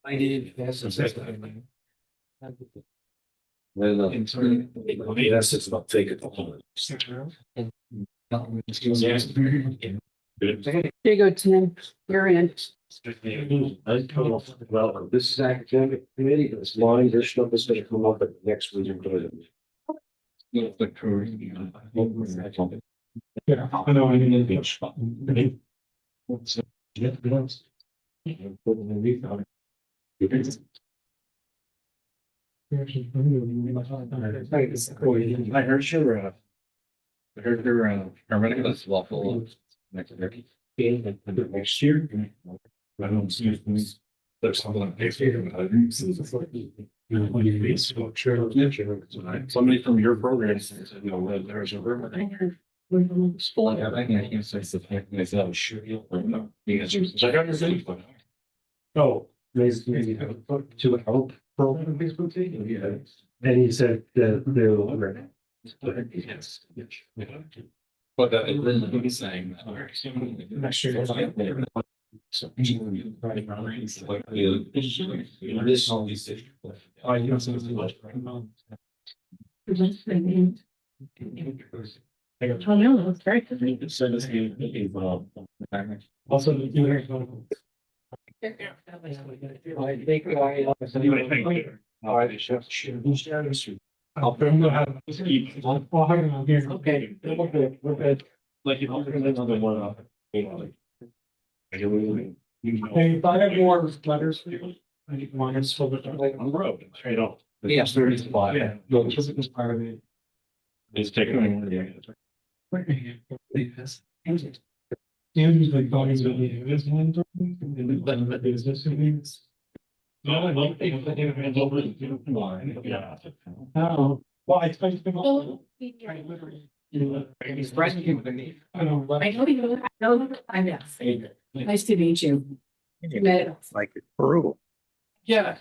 I did. That's Well, yes, it's about taking. There you go, Tim. You're in. Well, this is academic committee, this line, this stuff is gonna come up at next week. Yeah, I know. I mean, I heard your, paramedic was lawful next year. I don't see there's something. Somebody from your program said, you know, that there's a room. I can't say something myself. Sure. Check out your thing. Oh, maybe to help program Facebook page. Yeah. And he said that they'll. Yes. But it really is saying that. Not sure. So. This all these. Oh, you don't see this much. Oh, no, it's very good. Also, you know. I think I'll bring the. Okay. We're good. Like, you know, another one. If I have more letters for you, I need one is for the on the road, straight off. Yeah, 35. Yeah, no, this is part of it. It's taking. Usually going to the business. No, I don't think that they're over the line. Yeah. Oh, well, I expect to. I know, I'm yes. Nice to meet you. Like Peru. Yeah.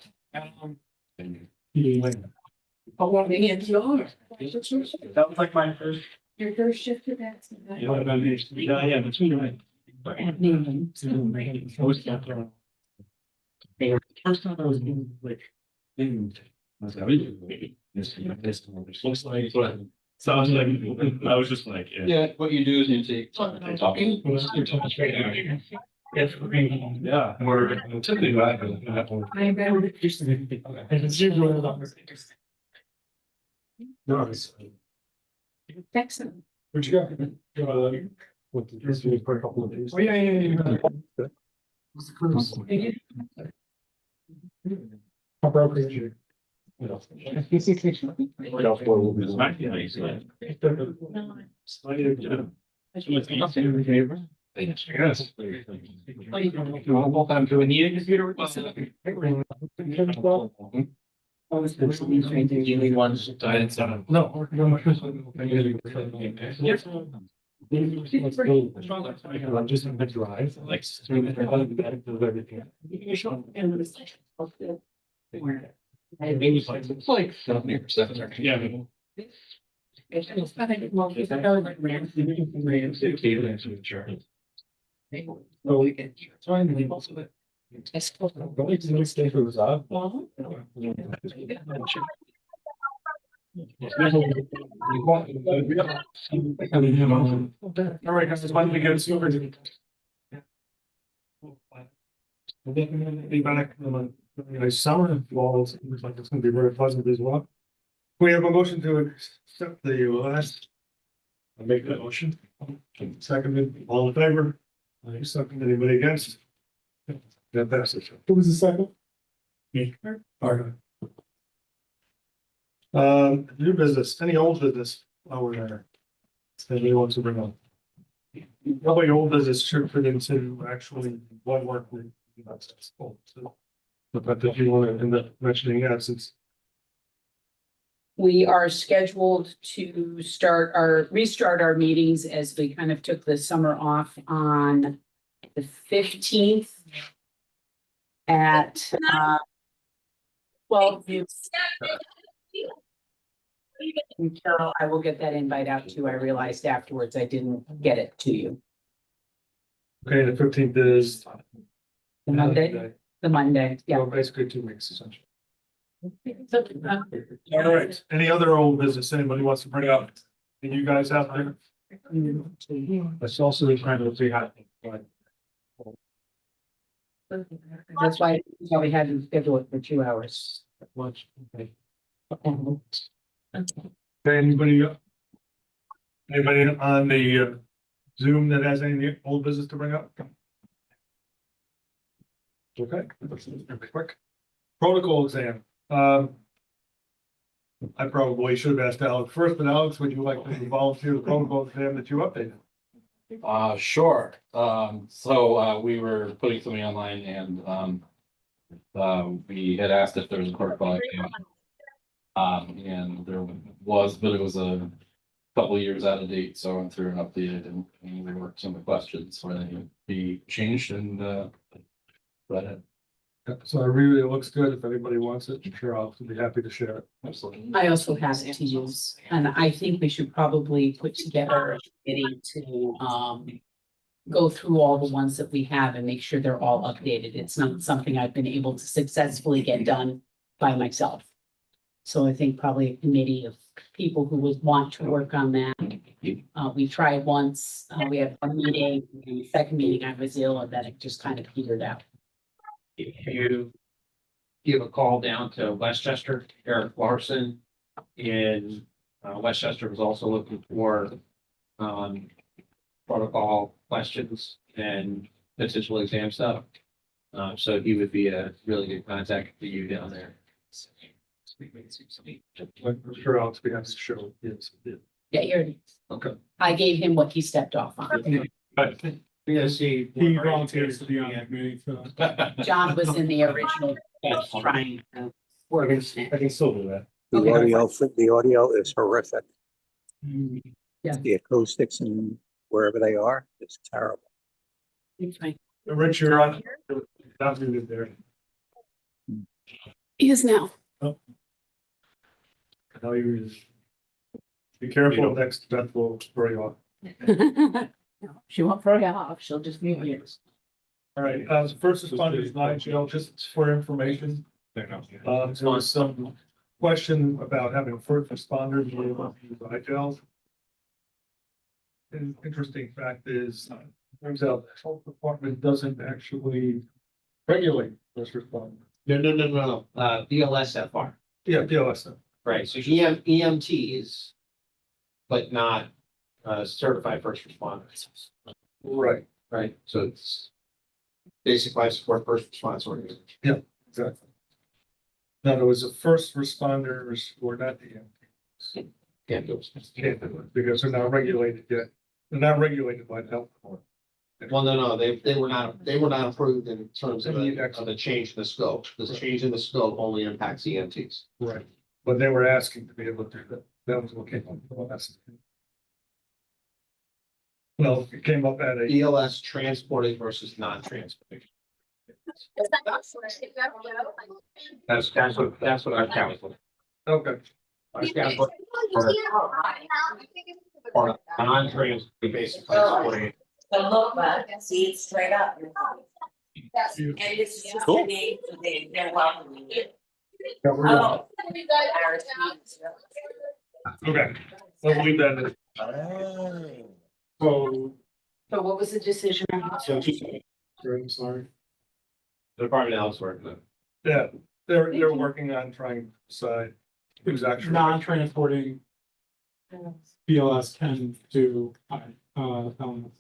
Oh, well, that was like my first. Your first shift to that. Yeah, between right. I was like, looks like, so I was like, I was just like, yeah, what you do is you take. Talking. Yes, yeah, we're typically back. I'm better. It's usually. Nice. Excellent. What you got? What did you do for a couple of days? Oh, yeah. How broke is you? Yes. I'm doing the computer. No. Yes. I'm just in the drive, like. It's like 70%. Yeah. Oh, we can try and leave also that. All right, guys, why don't we go to. Be back in the summer falls, it looks like it's gonna be very pleasant as well. We have a motion to accept the last. I'll make that motion. Seconded, all in favor? Second, anybody against? That passes. Who was the second? Me. All right. New business, any old business over there? Anybody wants to bring up? Probably old business should fit into actually what work we. But if you want to end up mentioning absence. We are scheduled to restart our meetings as we kind of took the summer off on the 15th at 12. Carol, I will get that invite out to you. I realized afterwards I didn't get it to you. Okay, the 15th is The Monday, yeah. Well, basically 2 weeks essentially. All right, any other old business anybody wants to bring up? And you guys out there? That's also kind of the happening, but That's why we had to schedule it for 2 hours. much. Okay. Okay, anybody on the Zoom that has any old business to bring up? Okay, quick. Protocol exam. I probably should have asked Alex first, but Alex, would you like to volunteer the protocol exam that you updated? Sure. We were putting something online and we had asked if there was a protocol exam. And there was, but it was a couple of years out of date, so I went through and updated and we worked some of the questions so they would be changed and but So I really, it looks good. If anybody wants it, I'm sure I'll be happy to share it. absolutely. I also have it to use, and I think we should probably put together a committee to, go through all the ones that we have and make sure they're all updated. It's not something I've been able to successfully get done by myself. So I think probably a committee of people who would want to work on that. We tried once, we had one meeting, and the second meeting I was ill, and then it just kind of petered out. If you give a call down to Westchester, Eric Larson in Westchester was also looking for protocol questions and potential exam stuff. So he would be a really good contact for you down there. I'm sure Alex will be happy to show. Yes. Yeah, here it is. Okay. I gave him what he stepped off on. Yes, he volunteers to be on that committee. John was in the original trying to work on I it. can still do that. The audio is horrific. Yeah. The acoustics and wherever they are, it's terrible. It's fine. Rich, you're on. Not muted there. He is now. Now you be careful, next Beth will throw you off. She won't throw you off, she'll just mute you. All right, so first responders, nine jail, just for information. There was some question about having first responders be able to use iGel. An interesting fact is, turns out the health department doesn't actually regulate first responders. No. BLSFR, Yeah, PLS. right? So EMTs, but not certified first responders, Right, right? So it's basic life support first response organization. exactly. Now, there was a first responders who are not the EMTs. Can't do it. Can't do it because they're not regulated yet. They're not regulated by the health department. Well, no, they were not approved in terms of the change in the scope. The change in the scope only impacts EMTs. Right. But they were asking to be able to do that. That was what came up. Well, it came up at a, ELS transporting versus non-transporting. That's what our council. okay, Our council or non-trans, basically transporting. So look back and see it straight up. Yes, and it's just a name, so they're welcoming you. Oh. okay. Let's leave that. So, So what was the decision? I'm sorry. The department of health's working on it. Yeah, they're working on trying to decide who's actually. Non-transporting BLS can do, elements.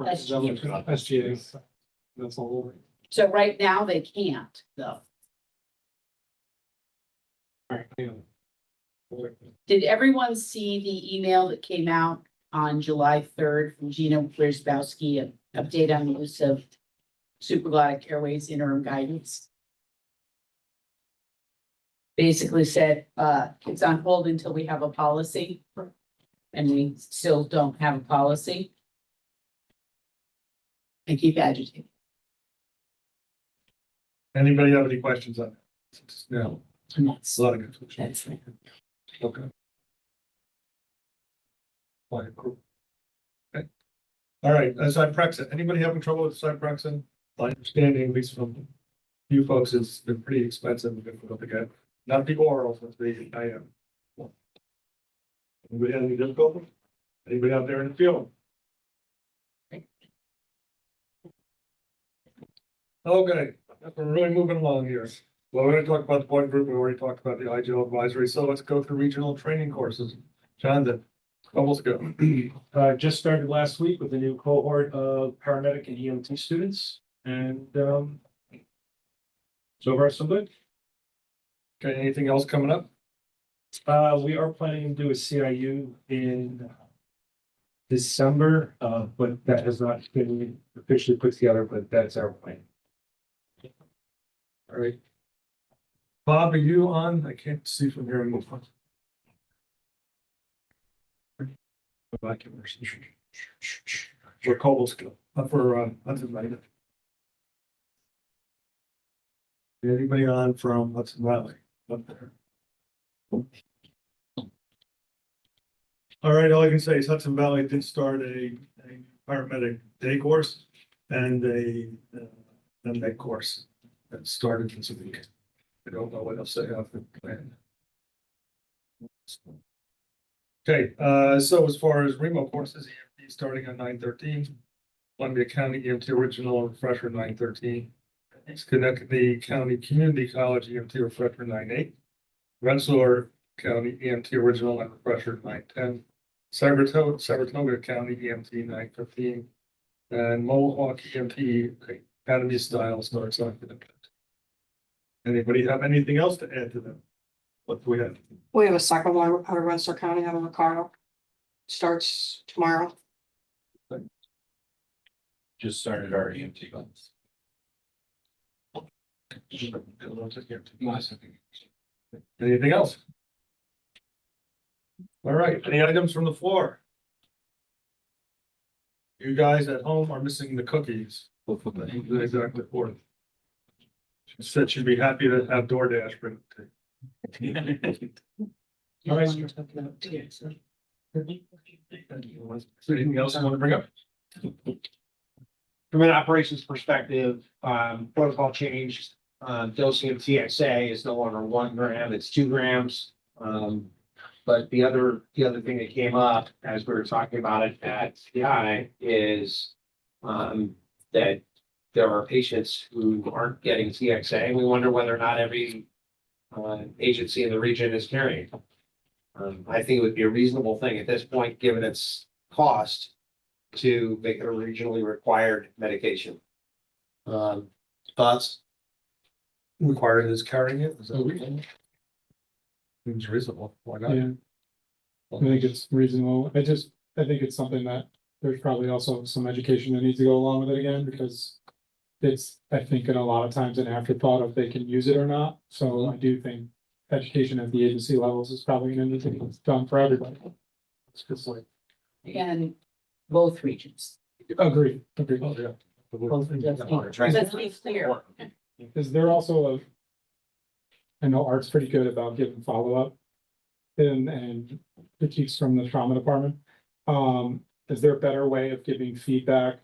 SGAs, that's all. So right now they can't, though. Alright, hang on. Did everyone see the email that came out on July 3rd from Gina Wierzbowski, an update on the use of supraglottic airways interim guidance? Basically said, it's on hold until we have a policy. And we still don't have a policy. I keep agitating. Anybody have any questions on that? No, And that's, a lot of confusion. that's right. Okay. Fine, cool. Okay. All right, Zyprexa, anybody having trouble with Zyprexa? my understanding, at least from you folks, it's been pretty expensive and difficult to get. Not the orals, but the IM. Anybody have any difficulty? Anybody out there in the field? Okay, we're really moving along here. Well, we're gonna talk about the board group. We already talked about the IGL advisory, so let's go through regional training courses. Jonathan, almost go. Just started last week with a new cohort of paramedic and EMT students and, so far so good. Okay, anything else coming up? We are planning to do a CIU in December, but that has not been officially put together, but that's our plan. All right. Bob, are you on? I can't see from here. Back in where Cobal's go, for, Hudson Valley. Anybody on from Hudson Valley up there? All right, all I can say is Hudson Valley did start a paramedic day course and a night course that started this week. I don't know what else they have planned. Okay, so as far as remote courses, EMT starting on 9/13, Columbia County EMT Original and Refresher 9/13, Schenectady County Community College EMT Refresher 9/8, Rensselaer County EMT Original and Refresher 9/10, Saratoga County EMT 9/15, and Mohawk EMT Academy Style starts on. Anybody have anything else to add to them? What do we have? We have a second one out of Rensselaer County out of Ricardo. Starts tomorrow. Just started our EMT class. Anything else? All right, any items from the floor? You guys at home are missing the cookies. Exactly. She said she'd be happy to have DoorDash bring it to you. All right. Anything else you want to bring up? From an operations perspective, protocol changed. Dosing of TXA is no longer 1 gram, it's 2 grams. But the other thing that came up as we were talking about it at CI is that there are patients who aren't getting TXA. We wonder whether or not every agency in the region is carrying. I think it would be a reasonable thing at this point, given its cost, to make it a regionally required medication. Thoughts? Required is carrying it. Is that reasonable? Seems reasonable. Why not? Yeah. I think it's reasonable. I think it's something that there's probably also some education that needs to go along with it again, because it's, I think, in a lot of times an afterthought if they can use it or not. So I do think education at the agency levels is probably going to need to be done for everybody. It's just like, And both regions. Agree. oh, yeah. Both regions. Let's be clear. Is there also I know Art's pretty good about giving follow-up and critiques from the trauma department. Is there a better way of giving feedback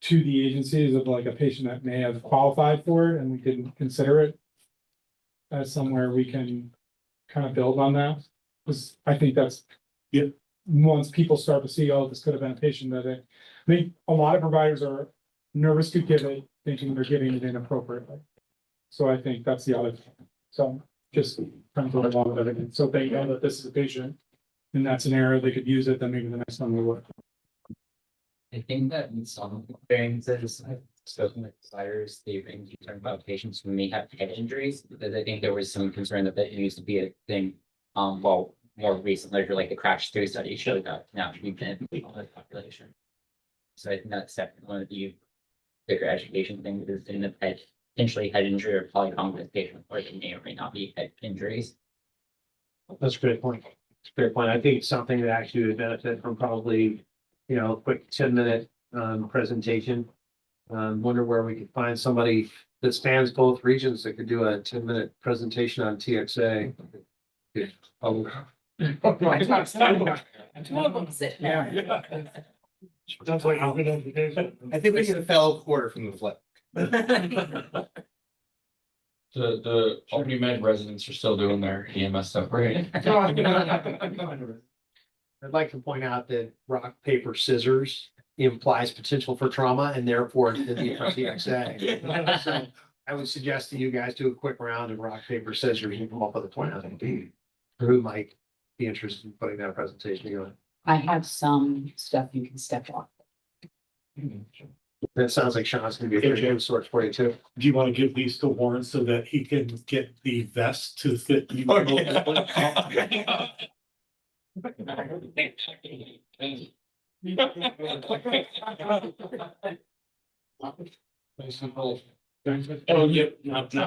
to the agencies of like a patient that may have qualified for it and we can consider it as somewhere we can kind of build on that? Because I think that's, once people start to see, oh, this could have been a patient that I think a lot of providers are nervous to give it, thinking they're giving it inappropriately. So I think that's the other thing. So just trying to go along with it. So they know that this is a patient in that scenario, they could use it, then maybe the next one will work. I think that in some experiences, I've spoken with providers, they've been concerned about patients who may have head injuries, because I think there was some concern that that used to be a thing. Well, more recently, for like the crash 3 study showed that now we've been in all the population. So I think that's definitely one of the bigger education things is in the potentially head injury or polycongress patient, or they may or may not be head injuries. That's a great point. It's a great point. I think it's something that actually would benefit from probably, a quick 10-minute presentation. Wonder where we could find somebody that spans both regions that could do a 10-minute presentation on TXA. Two of them sit there. Sounds like a good education. I think we get a fellow quarter from the flip. The Albany Med residents are still doing their EMS stuff, right? I'd like to point out that rock, paper, scissors implies potential for trauma and therefore the need for TXA. So I would suggest that you guys do a quick round of rock, paper, scissors and come up with a plan. Who might be interested in putting that presentation together? I have some stuff you can step off. That sounds like Sean's gonna be a pretty good source for you too. Do you want to give these to Warren so that he can get the vest to fit you? Oh, yeah, no.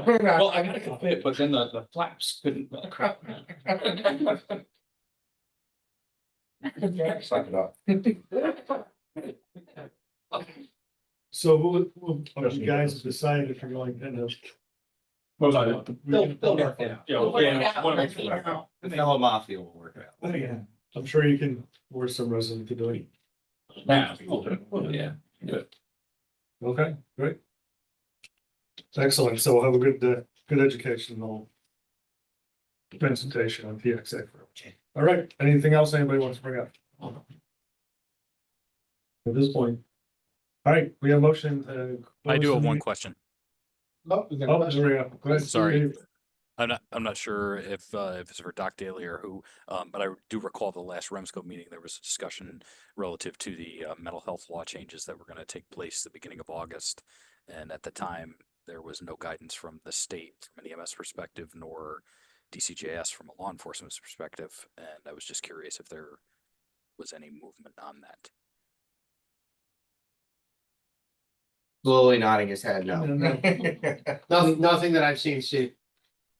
Well, I gotta go fit, but then the flaps couldn't. Slap it up. So you guys decide if you're going to. They'll work it out. The fellow mafia will work it out. Oh, yeah, I'm sure you can work some resident to do it. Yeah. Yeah. Okay, great. Excellent. So we'll have a good educational presentation on PXA. All right, anything else anybody wants to bring up? At this point. All right, we have motion. I do have one question. question. Oh, there we go. Go ahead. Sorry. I'm not sure if it's for Doc Daly or who, but I do recall the last Remsco meeting, there was a discussion relative to the mental health law changes that were going to take place at the beginning of August. And at the time, there was no guidance from the state from an EMS perspective, nor DCJS from a law enforcement perspective. And I was just curious if there was any movement on that. Slowly nodding his head, no. Nothing that I've seen, Steve.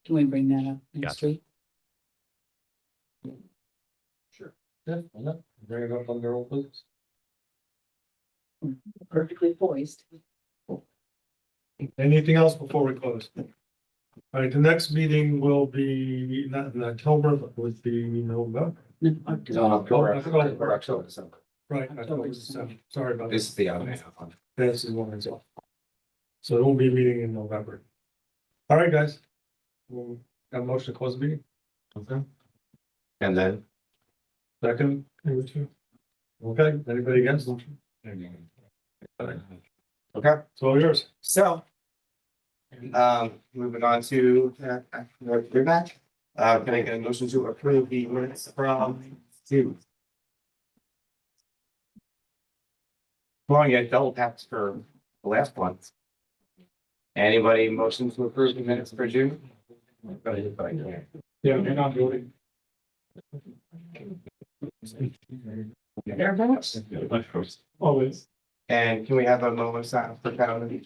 Can we bring that up next Gotcha. week? Sure. Yeah, why not? Bring it up on their own business. Perfectly poised. Anything else before we close? All right, the next meeting will be not in October, but would be November. October, December. Right. October, December. Sorry about This this. is the other one. This is one as well. So it won't be a meeting in November. All right, guys. We'll have a motion to close the meeting. Okay. And then. Second. Okay, anybody against? Okay. It's all yours. So. Moving on to, Remac. Can I get a motion to approve the minutes from two? Well, you get double taps for the last one. Anybody motion to approve the minutes for June? Yeah, you're not voting. Always. And can we have a moment of silence for calendar?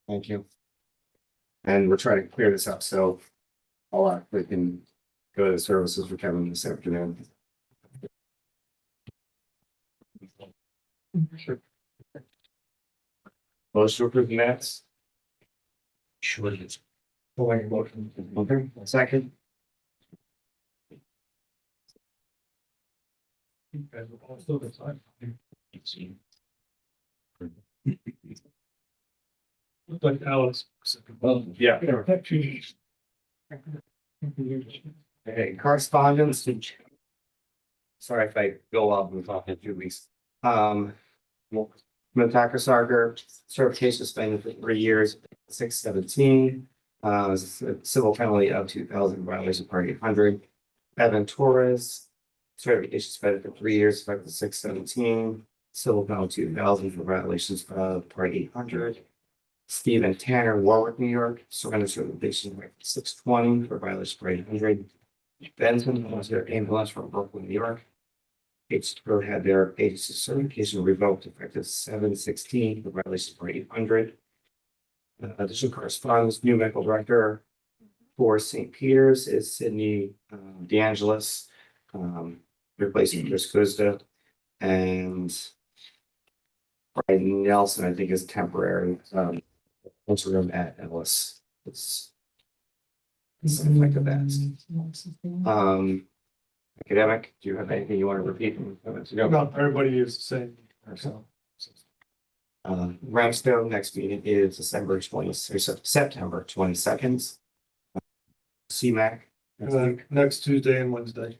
Thank you. And we're trying to clear this up, so we can go to the services for Kevin this afternoon. Sure. Motion to approve the minutes. Sure. We'll make a motion. Okay, second. Look like Alex. Yeah. Okay, correspondence. Sorry if I go up and talk in 2 weeks. Mataka Sarger, certification suspended for 3 years, 6/17. Civil penalty of 2,000, violation of part 800. Evan Torres, certification suspended for 3 years, effective 6/17. Civil penalty 2,000 for violations of part 800. Stephen Tanner, Warwick, New York, surrender certification effective 6/20 for violation of part 800. Benson, volunteer ambulance from Brooklyn, New York. H2 had their agency certification revoked effective 7/16 for violation of 800. Additional correspondence, new medical director for St. Peter's is Sydney DeAngelis, replacing Chris Kuzda. And Brian Nelson, I think is temporary, interim at Ellis. It's something like that. Academic, do you have anything you want to repeat from comments ago? No, everybody is the same. So, Ramsdale, next meeting is September 22nd. CMAC. next Tuesday and Wednesday.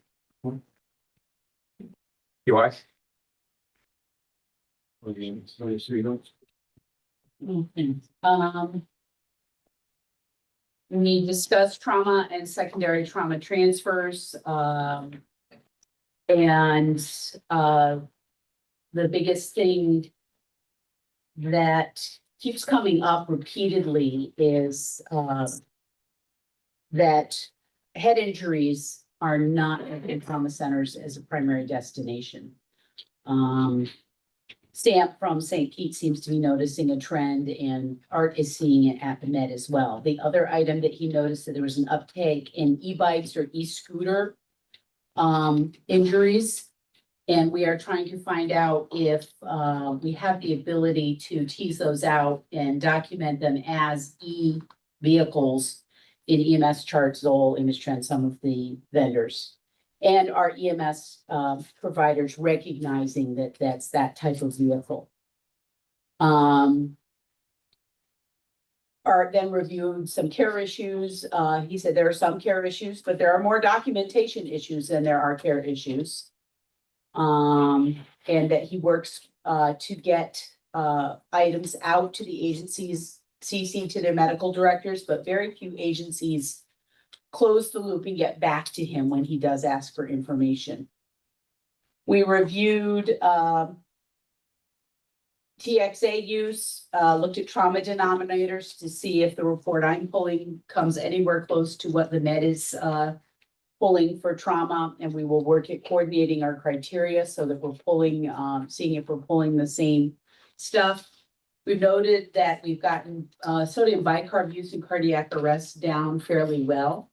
You are? We discussed trauma and secondary trauma transfers, the biggest thing that keeps coming up repeatedly is, that head injuries are not in trauma centers as a primary destination. Stamp from St. Pete seems to be noticing a trend, and Art is seeing it at the Met as well. The other item that he noticed, that there was an uptake in e-bikes or e-scooter injuries. And we are trying to find out if we have the ability to tease those out and document them as e-vehicles in EMS chart, Zoll, Image Trend, some of the vendors. And our EMS providers recognizing that that's that type of vehicle. Art then reviewed some care issues. He said there are some care issues, but there are more documentation issues than there are care issues. And that he works to get items out to the agencies, CC to their medical directors, but very few agencies close the loop and get back to him when he does ask for information. We reviewed TXA use, looked at trauma denominators to see if the report I'm pulling comes anywhere close to what the Med is pulling for trauma, and we will work at coordinating our criteria so that we're pulling, seeing if we're pulling the same stuff. We've noted that we've gotten sodium bicarb use in cardiac arrest down fairly well.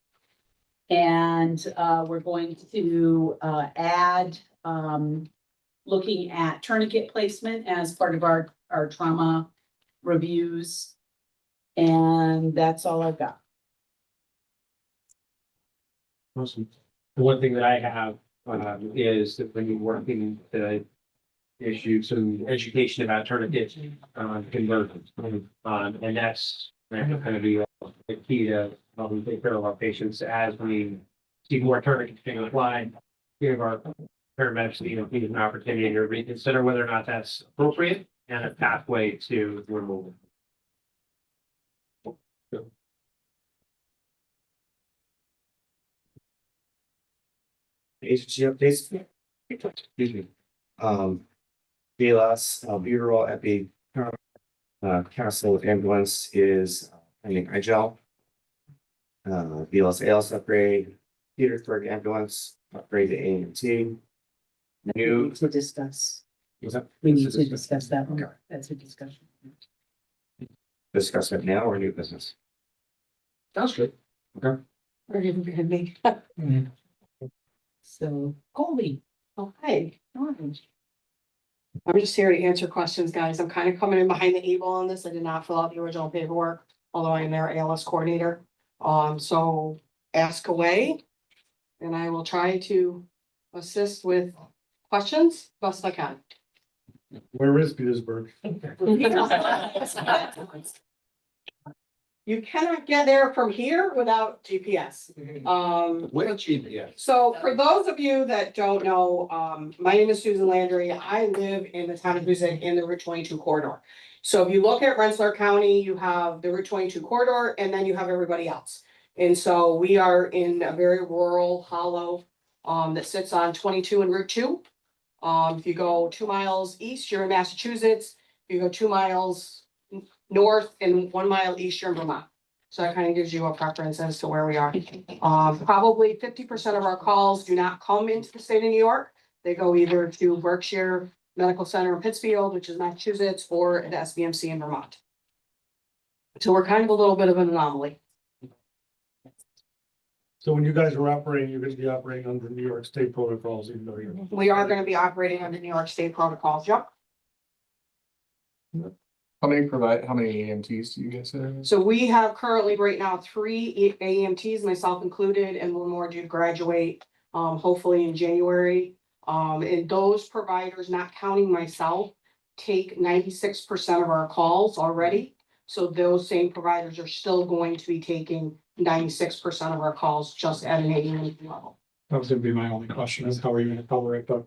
And we're going to add looking at tourniquet placement as part of our trauma reviews. And that's all I've got. Awesome. The one thing that I have is that when you're working the issues and education about tourniquets, conversions, and that's going to be the key to how we take care of our patients as we see more tourniquets being applied. Give our paramedics an opportunity to reconsider whether or not that's appropriate and a pathway to removal. Agency updates. Excuse me. BLS, Butyral Epi, Castle Ambulance is pending IGEL. BLS ALS upgrade, Petersburg Ambulance, upgrade to AMT. New. To discuss. What's that? We need to discuss that one. Okay. That's a discussion. Discuss it now or new business? Sounds good. Okay. Or even behind me. So Colby. Okay. I'm just here to answer questions, guys. I'm kind of coming in behind the eight ball on this. I did not fill out the original paperwork, although I am their ALS coordinator. So ask away. And I will try to assist with questions best I can. Where is Petersburg? You cannot get there from here without GPS. With GPS. So for those of you that don't know, my name is Susan Landry. I live in the town of Huzik in the Route 22 corridor. So if you look at Rensselaer County, you have the Route 22 corridor and then you have everybody else. And so we are in a very rural hollow that sits on 22 and Route 2. If you go 2 miles east, you're in Massachusetts. If you go 2 miles north and 1 mile east, you're in Vermont. So that kind of gives you a preference as to where we are. Probably 50% of our calls do not come into the state of New York. They go either to Berkshire Medical Center in Pittsfield, which is Massachusetts, or the SBMC in Vermont. So we're kind of a little bit of an anomaly. So when you guys are operating, you're going to be operating under New York State protocols, even though you're. We are going to be operating under New York State protocols. Yep. How many AMTs do you guys have? So we have currently right now three AMTs, myself included, and one more due to graduate, hopefully in January. And those providers, not counting myself, take 96% of our calls already. So those same providers are still going to be taking 96% of our calls just at an AMT level. That was gonna be my only question is how are you gonna cover it, but.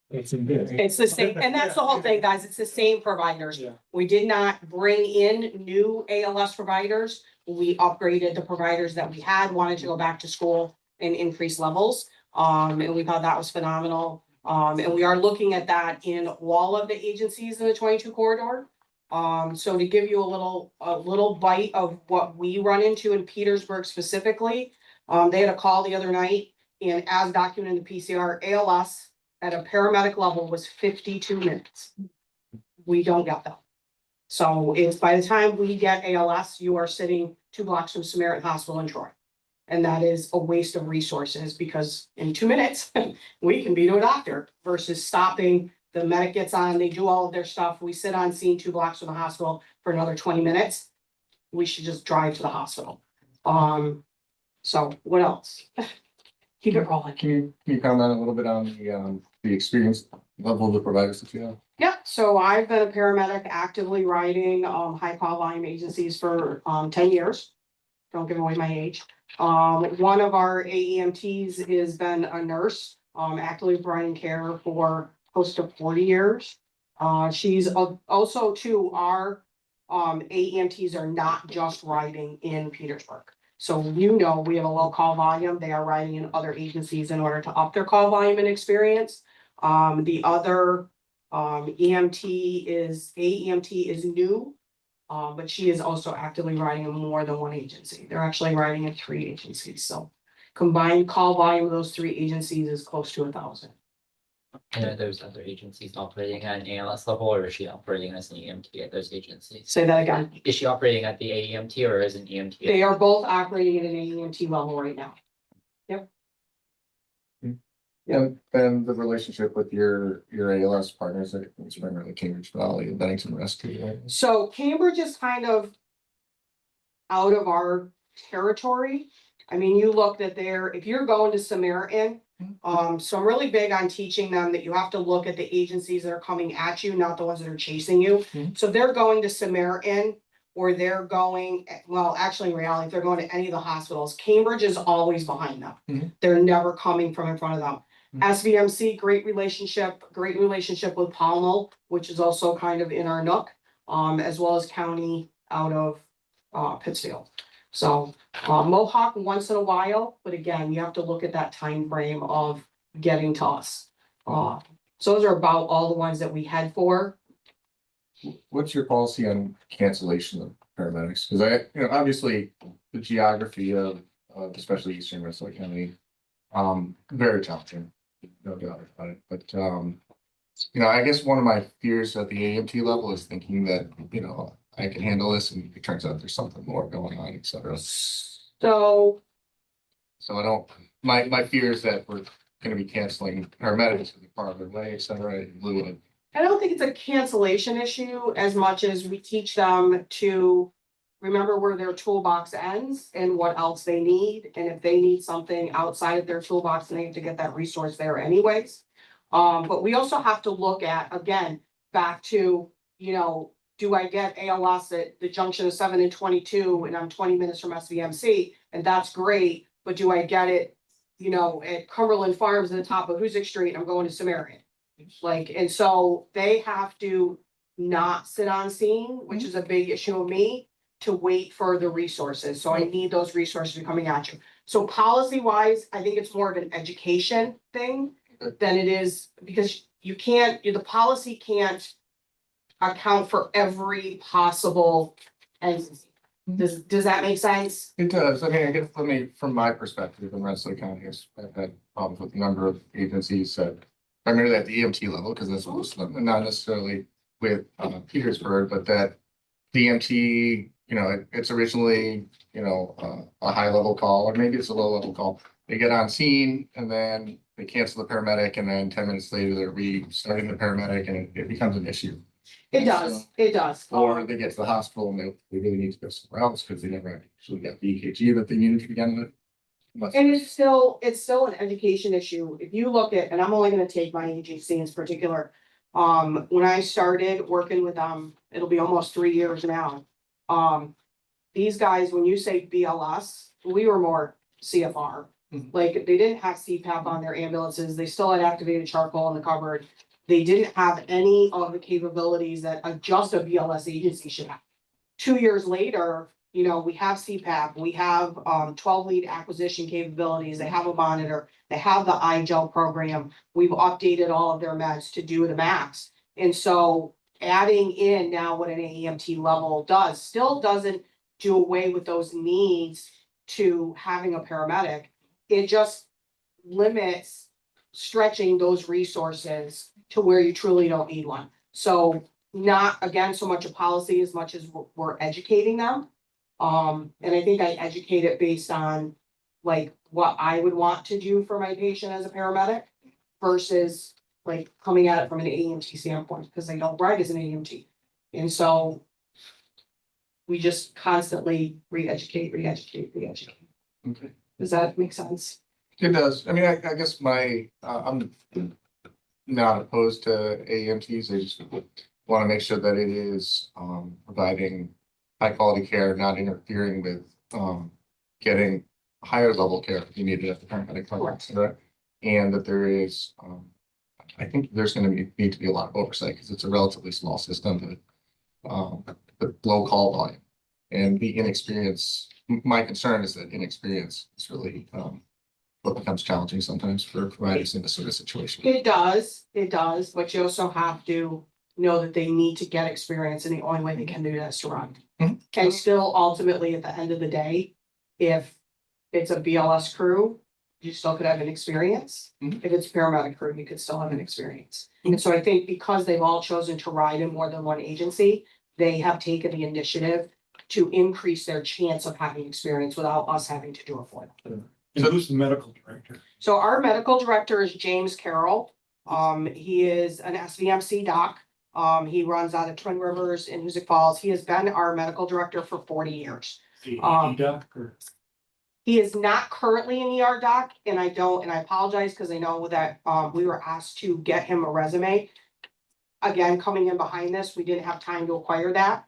It's in there. It's the same, and that's the whole thing, guys. It's the same providers. Yeah. We did not bring in new ALS providers. We upgraded the providers that we had, wanted to go back to school and increase levels. And we thought that was phenomenal. And we are looking at that in all of the agencies in the 22 corridor. So to give you a little bite of what we run into in Petersburg specifically, they had a call the other night, and as documented in the PCR, ALS at a paramedic level was 52 minutes. We don't get them. So it's by the time we get ALS, you are sitting 2 blocks from Samaritan Hospital in Troy. And that is a waste of resources because in 2 minutes, we can be to a doctor versus stopping. The medic gets on, they do all of their stuff. We sit on scene 2 blocks from the hospital for another 20 minutes. We should just drive to the hospital. So what else? Keep it rolling. Can you comment a little bit on the experience level of the providers that you have? Yeah, so I've been a paramedic actively riding high call volume agencies for 10 years. Don't give away my age. One of our AEMTs has been a nurse, actively providing care for close to 40 years. She's also too, our AEMTs are not just riding in Petersburg. So we have a low call volume. They are riding in other agencies in order to up their call volume and experience. The other AEMT is new, but she is also actively riding in more than one agency. They're actually riding in 3 agencies. So combined call volume of those 3 agencies is close to 1,000. And are those other agencies operating at an ALS level, or is she operating as an EMT at those agencies? Say that again. Is she operating at the AEMT or as an EMT? They are both operating at an AEMT level right now. And the relationship with your ALS partners, it's primarily Cambridge Valley and Bennington Rescue. Right? So Cambridge is kind of out of our territory. I mean, you looked at if you're going to Samaritan, so I'm really big on teaching them that you have to look at the agencies that are coming at you, not the ones that are chasing you. So they're going to Samaritan or they're going, well, actually in reality, if they're going to any of the hospitals, Cambridge is always behind them. They're never coming from in front of them. SVMC, great relationship with Pownell, which is also kind of in our nook, as well as county out of Pittsfield. So Mohawk once in a while, but again, you have to look at that time frame of getting to us. So those are about all the ones that we head for. What's your policy on cancellation of paramedics? Because obviously the geography of especially Eastern Minnesota County, very challenging, no doubt about it. But I guess one of my fears at the AMT level is thinking that I can handle this, and it turns out there's something more going on, et cetera. So I don't. My fear is that we're going to be canceling paramedics in the part of their way, et cetera, in lieu of. I don't think it's a cancellation issue as much as we teach them to remember where their toolbox ends and what else they need. And if they need something outside of their toolbox, then they have to get that resource there anyways. But we also have to look at, again, back to, do I get ALS at the junction of 7 and 22 and I'm 20 minutes from SVMC? And that's great. But do I get it, at Cumberland Farms at the top of Hoosick Street and I'm going to Samaritan? And so they have to not sit on scene, which is a big issue of me, to wait for the resources. So I need those resources coming at you. So policy wise, I think it's more of an education thing than it is, because the policy can't account for every possible entity. Does that make sense? It does. I mean, I guess from my perspective in Rensselaer County, I've had problems with a number of agencies that primarily at the EMT level, because that's most of them, not necessarily with Petersburg, but that the EMT, it's originally, a high level call, or maybe it's a low level call. They get on scene and then they cancel the paramedic, and then 10 minutes later they're restarting the paramedic, and it becomes an issue. It does, it does. Or they get to the hospital and they really need to go somewhere else because they never actually got the EKG that they needed to begin with. And it's still an education issue. If you look at, and I'm only gonna take my agency in particular. When I started working with them, it'll be almost 3 years now. These guys, when you say BLS, we were more CFR. Mhm. Like, they didn't have CPAP on their ambulances. They still had activated charcoal in the cupboard. They didn't have any of the capabilities that just a BLS agency should have. 2 years later, you know, we have CPAP, we have 12 lead acquisition capabilities, they have a monitor, they have the iGel program. We've updated all of their meds to do the max. And so adding in now what an AEMT level does, still doesn't do away with those needs to having a paramedic. It just limits stretching those resources to where you truly don't need one. So not, again, so much a policy as much as we're educating them. And I think I educate it based on like what I would want to do for my patient as a paramedic versus like coming at it from an AEMT standpoint, because they don't write as an AEMT. And so we just constantly re-educate. Okay. Does that make sense? It does. I mean, I guess I'm not opposed to AEMTs. I just want to make sure that it is providing high quality care, not interfering with getting higher level care if you need it at the paramedic level, etc. And that there is, I think there's going to need to be a lot of oversight because it's a relatively small system with low call volume and the inexperience. My concern is that inexperience is really what becomes challenging sometimes for providers in this sort of situation. It does, but you also have to know that they need to get experience, and the only way they can do that is to run. Mhm. And still, ultimately, at the end of the day, if it's a BLS crew, you still could have an experience. Mhm. If it's a paramedic crew, you could still have an experience. And so I think because they've all chosen to ride in more than one agency, they have taken the initiative to increase their chance of having experience without us having to do it for them. And who's the medical director? So our medical director is James Carroll. He is an SVMC doc. He runs out of Twin Rivers in Hoosick Falls. He has been our medical director for 40 years. Doc or? He is not currently an ER doc, and I apologize because I know that we were asked to get him a resume. Again, coming in behind this, we didn't have time to acquire that.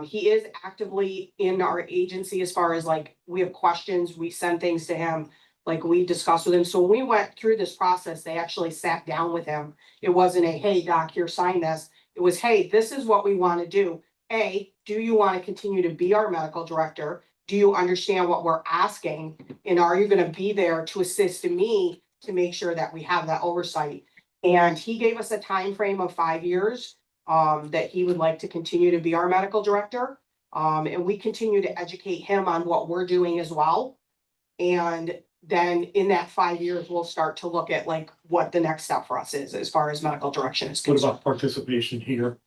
He is actively in our agency as far as like, we have questions, we send things to him, like we discussed with him. So when we went through this process, they actually sat down with him. It wasn't a, hey, doc, here, sign this. It was, hey, this is what we want to do. A, do you want to continue to be our medical director? Do you understand what we're asking? And are you going to be there to assist me to make sure that we have that oversight? And he gave us a time frame of 5 years that he would like to continue to be our medical director. And we continue to educate him on what we're doing as well. And then in that 5 years, we'll start to look at like what the next step for us is as far as medical direction is What concerned. about participation here?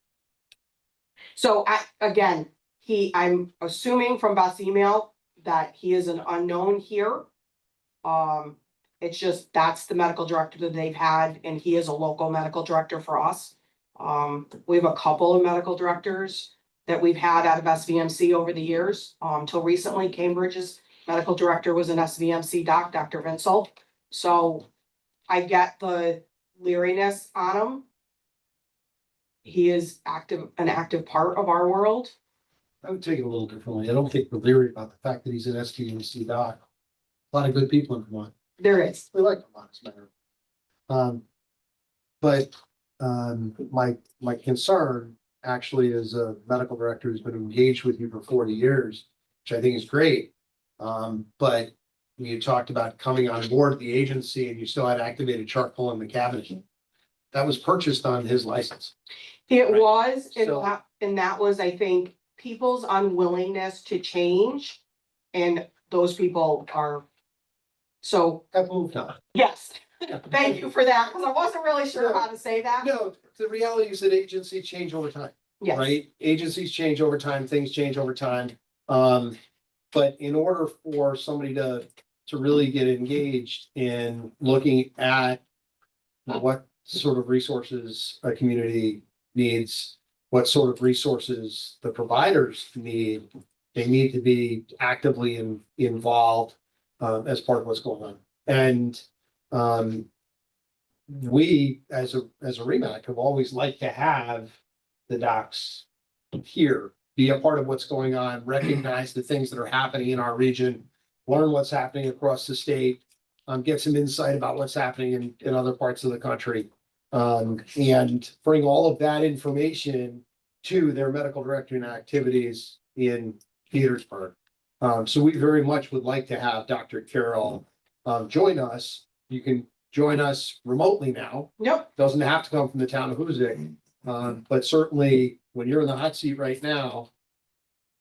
So again, I'm assuming from Beth's email that he is an unknown here. It's just, that's the medical director that they've had, and he is a local medical director for us. We have a couple of medical directors that we've had out of SVMC over the years. Till recently, Cambridge's medical director was an SVMC doc, Dr. Vinsel. So I get the leeriness on him. He is an active part of our world. I would take it a little differently. I don't think we're leery about the fact that he's an STMC doc. A lot of good people in Vermont. There is. We like Vermont as a matter. But my concern actually is a medical director who's been engaged with you for 40 years, which I think is great. But you talked about coming on board at the agency and you still had activated charcoal in the cabinet. That was purchased on his license. It was, So- and that was, I think, people's unwillingness to change. And those people are, so, Have moved on. yes, thank you for that, because I wasn't really sure how to say that. No, the reality is that agencies change over time. Yes. Right? Agencies change over time, things change over time. But in order for somebody to really get engaged in looking at what sort of resources a community needs what sort of resources the providers need. They need to be actively involved as part of what's going on. And we, as a Remac, have always liked to have the docs here, be a part of what's going on, recognize the things that are happening in our region, learn what's happening across the state, get some insight about what's happening in other parts of the country. And bring all of that information to their medical directing activities in Petersburg. So we very much would like to have Dr. Carroll join us. You can join us remotely now. Yep. Doesn't have to come from the town of Hoosick. But certainly when you're in the hot seat right now,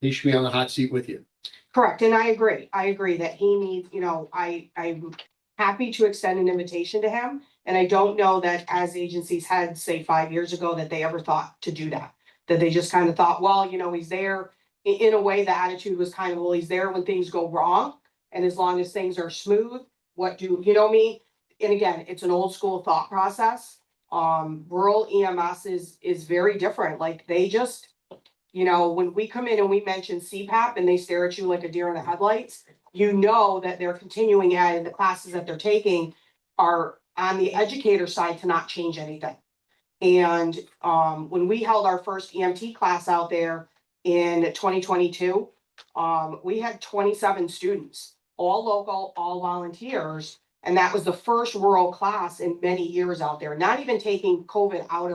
he should be on the hot seat with you. Correct, and I agree that he needs, I'm happy to extend an invitation to him. And I don't know that as agencies had, say, 5 years ago, that they ever thought to do that. That they just kind of thought, well, he's there. In a way, the attitude was kind of, well, he's there when things go wrong. And as long as things are smooth, you know me? And again, it's an old school thought process. Rural EMS is very different. Like they just, when we come in and we mention CPAP and they stare at you like a deer in the headlights, that they're continuing ed and the classes that they're taking are on the educator side to not change anything. And when we held our first EMT class out there in 2022, we had 27 students, all local, all volunteers. And that was the first rural class in many years out there, not even taking COVID out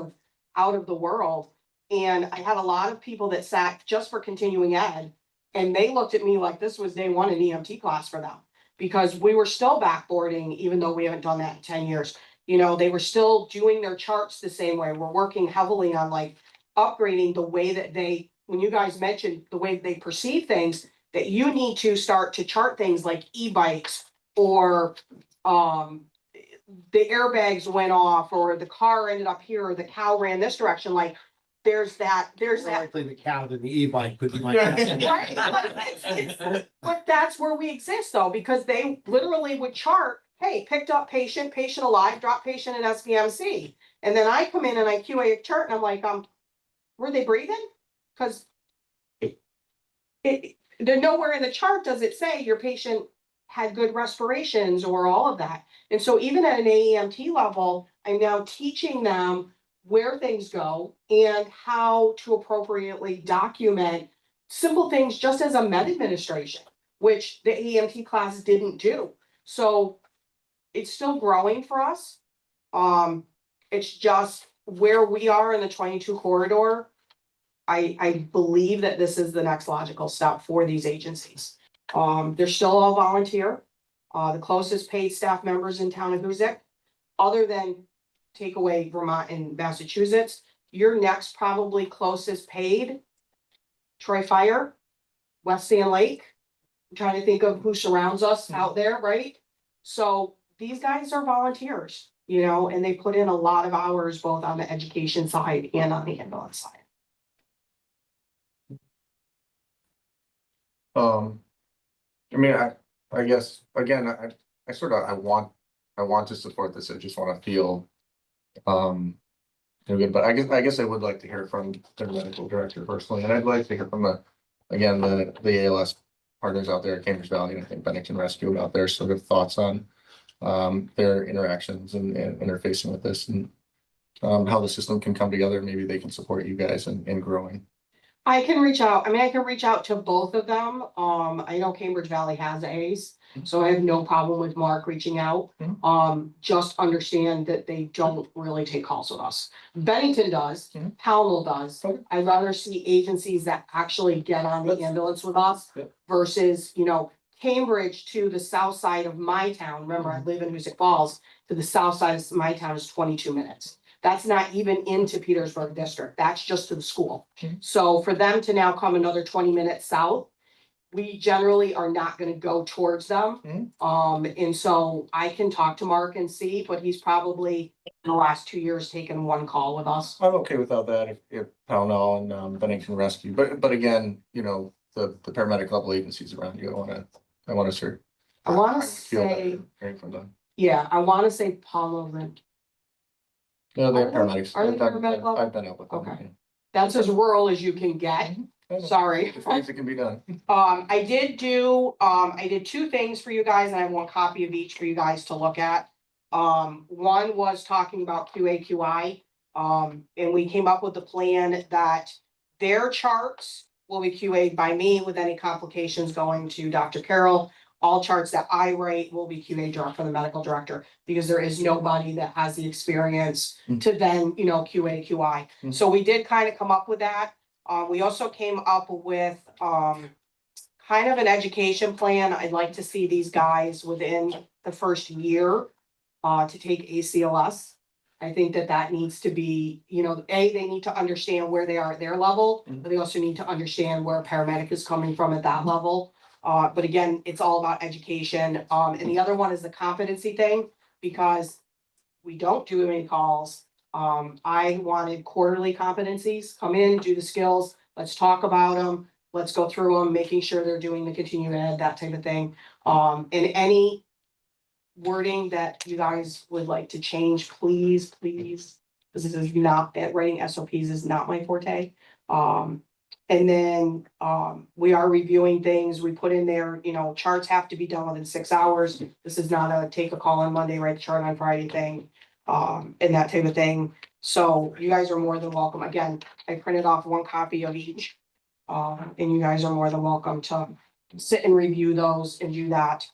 of the world. And I had a lot of people that sat just for continuing ed, and they looked at me like this was day one in EMT class for them, because we were still backboarding, even though we haven't done that in 10 years. They were still doing their charts the same way. We're working heavily on like upgrading the way that when you guys mentioned the way they perceive things, that you need to start to chart things like e-bikes or the airbags went off or the car ended up here or the cow ran this direction. Like there's that. More likely the cow than the e-bike could be my. Right, but that's where we exist though, because they literally would chart, hey, picked up patient alive, dropped patient in SVMC. And then I come in and I QA a chart and I'm like, were they breathing? Because they're nowhere in the chart does it say your patient had good respirations or all of that. And so even at an AEMT level, I'm now teaching them where things go and how to appropriately document simple things just as a med administration, which the AEMT class didn't do. So it's still growing for us. It's just where we are in the 22 corridor. I believe that this is the next logical step for these agencies. They're still all volunteer. The closest paid staff members in town of Hoosick, other than take away Vermont and Massachusetts, your next probably closest paid, Troy Fire, West Sand Lake. I'm trying to think of who surrounds us out there, right? So these guys are volunteers, and they put in a lot of hours both on the education side and on the ambulance side. I guess, again, I want to support this. I just want to feel good, but I guess I would like to hear from their medical director personally, and I'd like to hear from the ALS partners out there at Cambridge Valley, and I think Bennington Rescue about their sort of thoughts on their interactions and interfacing with this, and how the system can come together. Maybe they can support you guys in growing. I can reach out. I can reach out to both of them. I know Cambridge Valley has A's, so I have no problem with Mark reaching out. Just understand that they don't really take calls with us. Bennington does, Pownell does. I'd rather see agencies that actually get on the ambulance with us versus, Cambridge to the south side of my town. Remember, I live in Hoosick Falls. To the south side of my town is 22 minutes. That's not even into Petersburg district. That's just to the school. So for them to now come another 20 minutes south, we generally are not going to go towards them. And so I can talk to Mark and see, but he's probably in the last 2 years taken one call with us. I'm okay without that if Pownell and Bennington Rescue, but again, the paramedic level agencies around you, I want to serve. I want to say, Hearing from them. yeah, I want to say Pownell. No, they're paramedics. Are they paramedic level? I've been up with them. Okay. That's as rural as you can get. Sorry. Things that can be done. I did two things for you guys, and I have one copy of each for you guys to look at. One was talking about QA/QI. And we came up with a plan that their charts will be QA'd by me with any complications going to Dr. Carroll. All charts that I write will be QA drawn for the medical director, because there is nobody that has the experience to then, QA/QI. So we did kind of come up with that. We also came up with, kind of an education plan. I'd like to see these guys within the first year, to take ACLS. I think that needs to be, they need to understand where they are at their level, but they also need to understand where a paramedic is coming from at that level. But again, it's all about education. And the other one is the competency thing, because we don't do any calls. I wanted quarterly competencies, come in, do the skills, let's talk about them, let's go through them, making sure they're doing the continuing ed, that type of thing. And any wording that you guys would like to change, please, this is not, writing SOPs is not my forte. And then, we are reviewing things. We put in there, charts have to be done within 6 hours. This is not a take a call on Monday, write the chart on Friday thing, and that type of thing. So you guys are more than welcome. Again, I printed off one copy of each. And you guys are more than welcome to sit and review those and do that.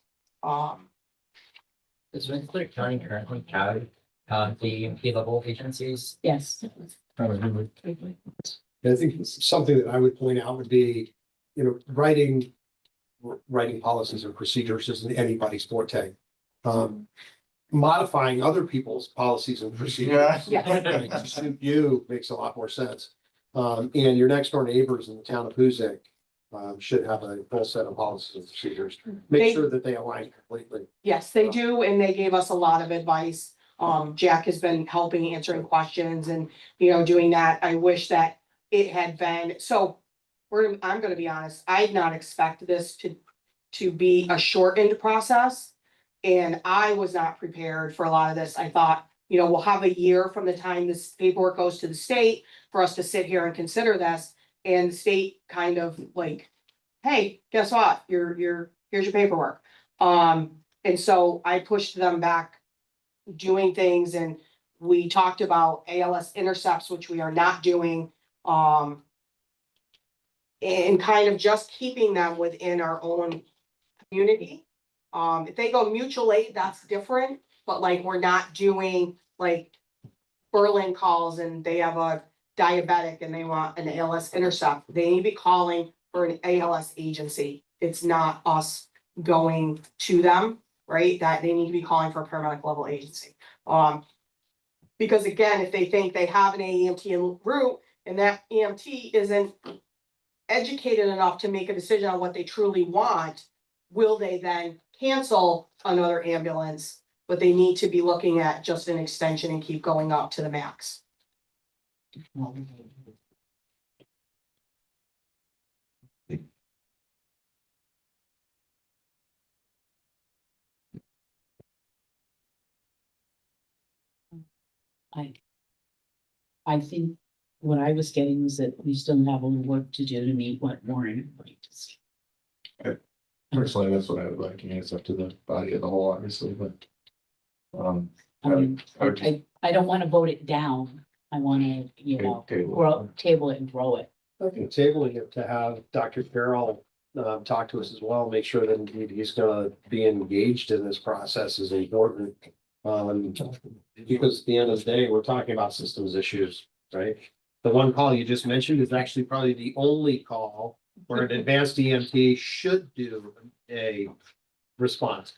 Does Rensselaer County currently have the EMT level agencies? Yes. I think something that I would point out would be, writing policies and procedures isn't anybody's forte. Modifying other people's policies and procedures. To suit you makes a lot more sense. And your next door neighbors in the town of Huzik should have a full set of policies and procedures. Make sure that they align completely. Yes, they do, and they gave us a lot of advice. Jack has been helping answering questions and, doing that. I wish that it had been, I'm gonna be honest, I did not expect this to be a shortened process. And I was not prepared for a lot of this. I thought, we'll have a year from the time this paperwork goes to the state for us to sit here and consider this. And the state kind of like, hey, guess what? Here's your paperwork. And so I pushed them back doing things, and we talked about ALS intercepts, which we are not doing. And kind of just keeping them within our own community. If they go mutual aid, that's different, but like, we're not doing like Berlin calls and they have a diabetic and they want an ALS intercept. They need to be calling for an ALS agency. It's not us going to them, right? That they need to be calling for a paramedic level agency. Because again, if they think they have an AEMT en route and that EMT isn't educated enough to make a decision on what they truly want, will they then cancel another ambulance? But they need to be looking at just an extension and keep going up to the max. I think what I was getting was that we still have a little work to do to meet what Warren likes. Personally, that's what I would like. It's up to the body of the whole, obviously, but. I mean, I would just- I don't want to vote it down. I want to, table it and grow it. I think tabling it to have Dr. Carroll talk to us as well, make sure that indeed he's gonna be engaged in this process is important. Because at the end of the day, we're talking about systems issues, right? The one call you just mentioned is actually probably the only call where an advanced EMT should do a response,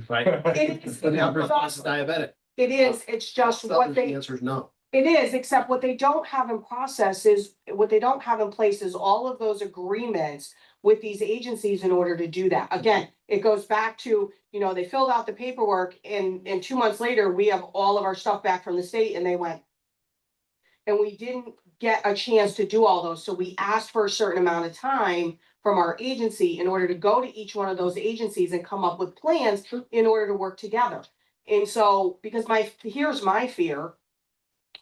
right? It is, But the response is diabetic. it's just what The they. answer is no. It is, except what they don't have in process is, what they don't have in place is all of those agreements with these agencies in order to do that. Again, it goes back to, they filled out the paperwork and 2 months later, we have all of our stuff back from the state and they went. And we didn't get a chance to do all those. So we asked for a certain amount of time from our agency in order to go to each one of those agencies and come up with plans in order to work together. And so, because here's my fear.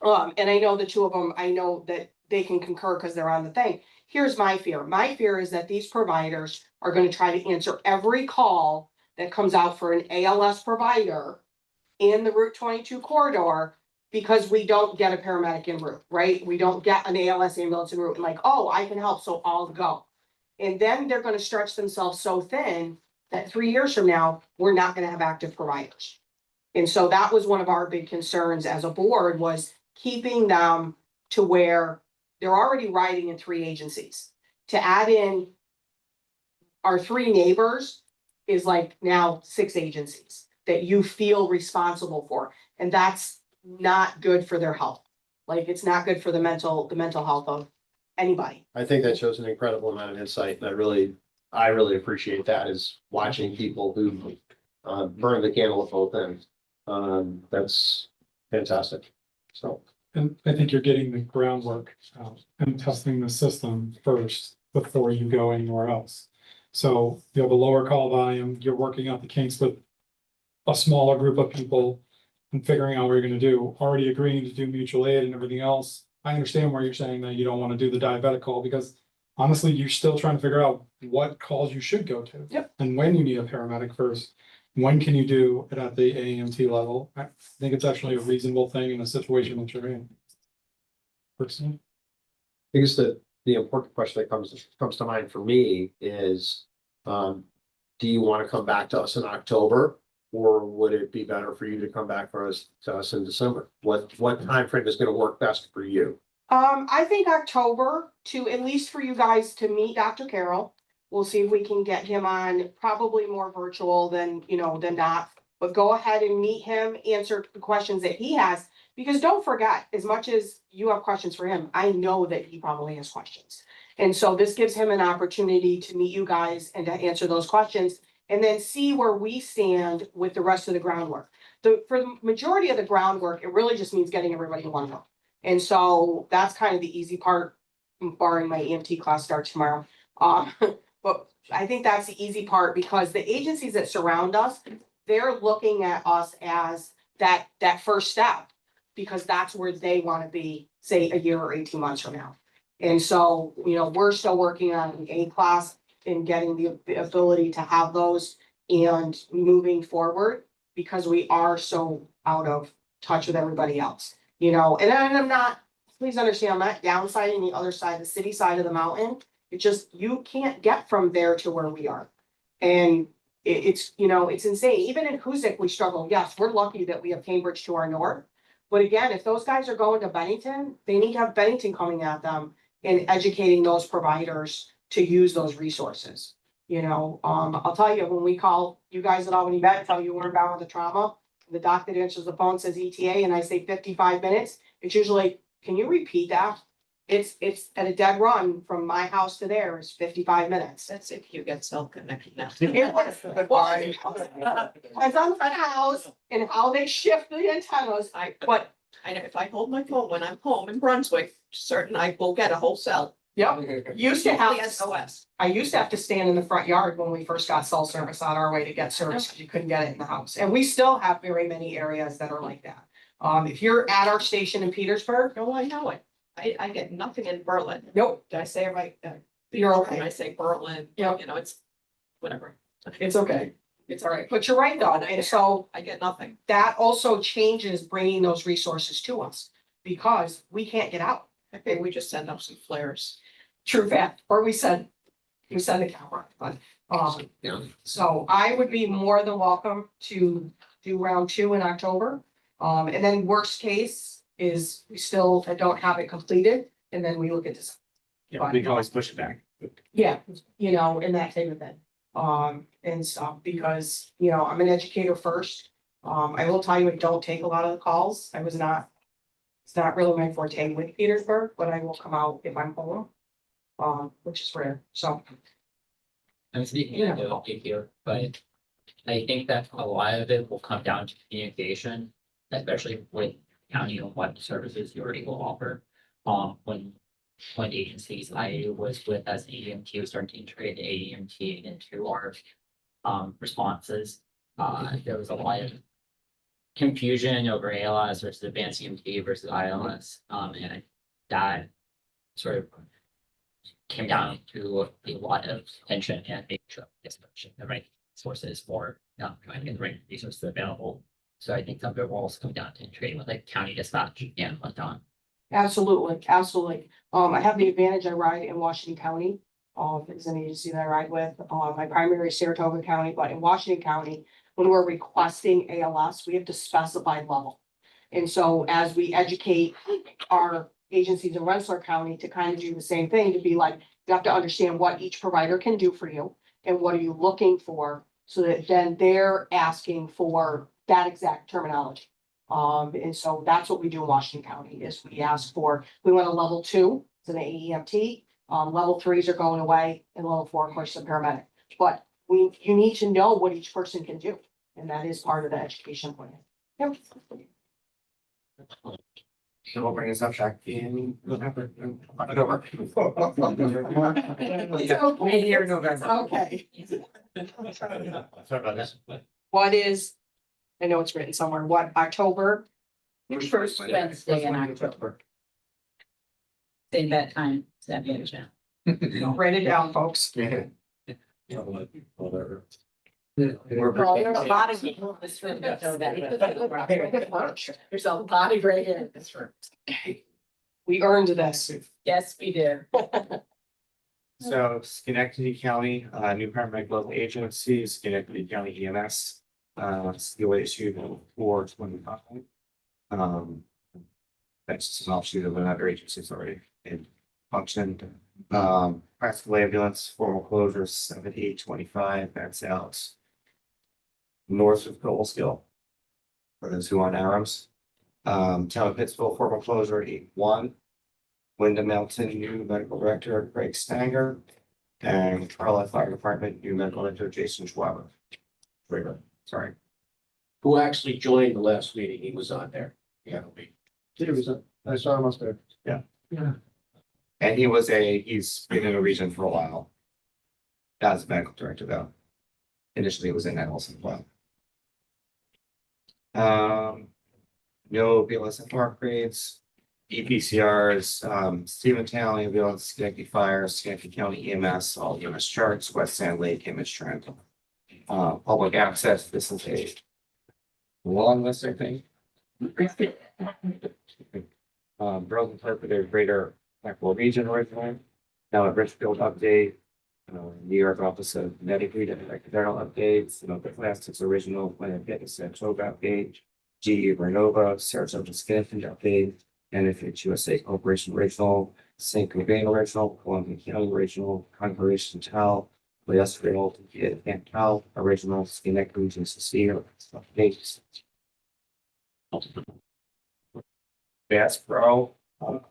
And I know the two of them, I know that they can concur because they're on the thing. Here's my fear. My fear is that these providers are gonna try to answer every call that comes out for an ALS provider in the Route 22 corridor, because we don't get a paramedic en route, right? We don't get an ALS ambulance en route, and like, oh, I can help, so I'll go. And then they're gonna stretch themselves so thin that 3 years from now, we're not gonna have active providers. And so that was one of our big concerns as a board, was keeping them to where they're already riding in 3 agencies. To add in our 3 neighbors is like now 6 agencies that you feel responsible for. And that's not good for their health. Like, it's not good for the mental health of anybody. I think that shows an incredible amount of insight, and I really appreciate that, is watching people who burn the candle at both ends. That's fantastic. So, And I think you're getting the groundwork and testing the system first before you go anywhere else. So you have a lower call volume, you're working out the kinks with a smaller group of people and figuring out what you're gonna do, already agreeing to do mutual aid and everything else. I understand where you're saying that you don't wanna do the diabetic call, because honestly, you're still trying to figure out what calls you should go to. Yep. And when you need a paramedic first, when can you do it at the AMT level? I think it's actually a reasonable thing in a situation that you're in. Personally. I guess the important question that comes to mind for me is, do you want to come back to us in October? Or would it be better for you to come back to us in December? What timeframe is gonna work best for you? I think October, to at least for you guys to meet Dr. Carroll. We'll see if we can get him on, probably more virtual than not. But go ahead and meet him, answer the questions that he has, because don't forget, as much as you have questions for him, I know that he probably has questions. And so this gives him an opportunity to meet you guys and to answer those questions, and then see where we stand with the rest of the groundwork. For the majority of the groundwork, it really just means getting everybody in one room. And so that's kind of the easy part, barring my EMT class starts tomorrow. But I think that's the easy part, because the agencies that surround us, they're looking at us as that first step, because that's where they want to be, say, a year or 18 months from now. And so, we're still working on an A class and getting the ability to have those and moving forward, because we are so out of touch with everybody else. And I'm not, please understand, I'm not downsizing the other side, the city side of the mountain. It's just, you can't get from there to where we are. And it's insane. Even in Hoosick, we struggle. Yes, we're lucky that we have Cambridge to our north. But again, if those guys are going to Bennington, they need to have Bennington coming at them and educating those providers to use those resources. I'll tell you, when we call you guys at Albany Med, tell you we're bound with the trauma, the doc that answers the phone says ETA, and I say 55 minutes, it's usually, can you repeat that? It's at a dead run from my house to there is 55 minutes. That's if you get self-connected now. It was, it's on my house and how they shift the antennas, but I know if I hold my phone when I'm home in Brunswick, certain I will get a whole cell. yep. Used to have, SOS. I used to have to stand in the front yard when we first got cell service on our way to get service, because you couldn't get it in the house. And we still have very many areas that are like that. If you're at our station in Petersburg, No, I know it. I get nothing in Berlin. nope, Did I say it right? you're When okay. I say Berlin, Yep. it's whatever. It's okay. It's all right. But you're right though. And so I get nothing. that also changes bringing those resources to us, because we can't get out. Okay, we just send up some flares. True fact, or we send a camera, but, so I would be more than welcome to do round 2 in October. And then worst case is we still don't have it completed, and then we look at this. Yeah, we can always push it back. Yeah, and that type of thing. And stuff, because, I'm an educator first. I will tell you, I don't take a lot of the calls. It's not really my forte with Petersburg, but I will come out if I'm home. Which is rare, so. I'm speaking of it here, but I think that a lot of it will come down to communication, especially with county and what services you already will offer. When agencies I was with as AEMT was starting to integrate the AEMT into our responses, there was a lot of confusion over ALS versus advanced EMT versus ILS, and that sort of came down to a lot of tension and making sure the right sources for, trying to get the right resources available. So I think some of it will also come down to integrating with like county dispatch and whatnot. Absolutely, absolutely. I have the advantage, I ride in Washington County. It's an agency that I ride with. My primary is Saratoga County, but in Washington County, when we're requesting ALS, we have to specify level. And so as we educate our agencies in Rensselaer County to kind of do the same thing, to be like, you have to understand what each provider can do for you and what are you looking for, so that then they're asking for that exact terminology. And so that's what we do in Washington County is we ask for, we want a level 2, it's an AEMT. Level 3s are going away, and level 4, of course, is a paramedic. But you need to know what each person can do, and that is part of the education plan. Yep. So we'll bring this up back in November. October. Okay. Here in November. Okay. Sorry about this. What is, I know it's written somewhere, what, October? First Wednesday in October. Same that time, Write it down, folks. Whatever. Well, there's a lot of people in this room that know that. There's a lot of gray hair in this room. We earned this. Yes, we did. So Schenectady County, new paramedic local agency, Schenectady County EMS, skill issue for 25. That's just an offshoot of another agency that's already in function. Practical ambulance, formal closures, 7/8/25, that's out north of Goldskill. For those who want arrows. Town of Pittsville, formal closure, 8/1. Wyndham Mountain, new medical director, Greg Stanger. And Charlotte Fire Department, new medical director, Jason Schwaber. Sorry. Who actually joined the last meeting? He was on there. Yeah. I saw him up there. And he's been in a region for a while. As a medical director though. Initially it was in Edison as well. No BLSFR upgrades. EPCRs, Steventown ambulance, Schenectady Fire, Schenectady County EMS, all EMS charts, West Sand Lake image trend. Public access, this is a long list, I think. Broken interpreter greater Blackwell region originally. Now a Richfield update. New York Office of Medicaid and External updates, the plastics original plan get Saratoga update, GE Renova, Saratoga Schenectady update, NFH USA Corporation original, St. Cobain original, Columbia County original, Constellation Tal, Lestrial, Tal original, Schenectady Region Cecile updates. Bass Pro,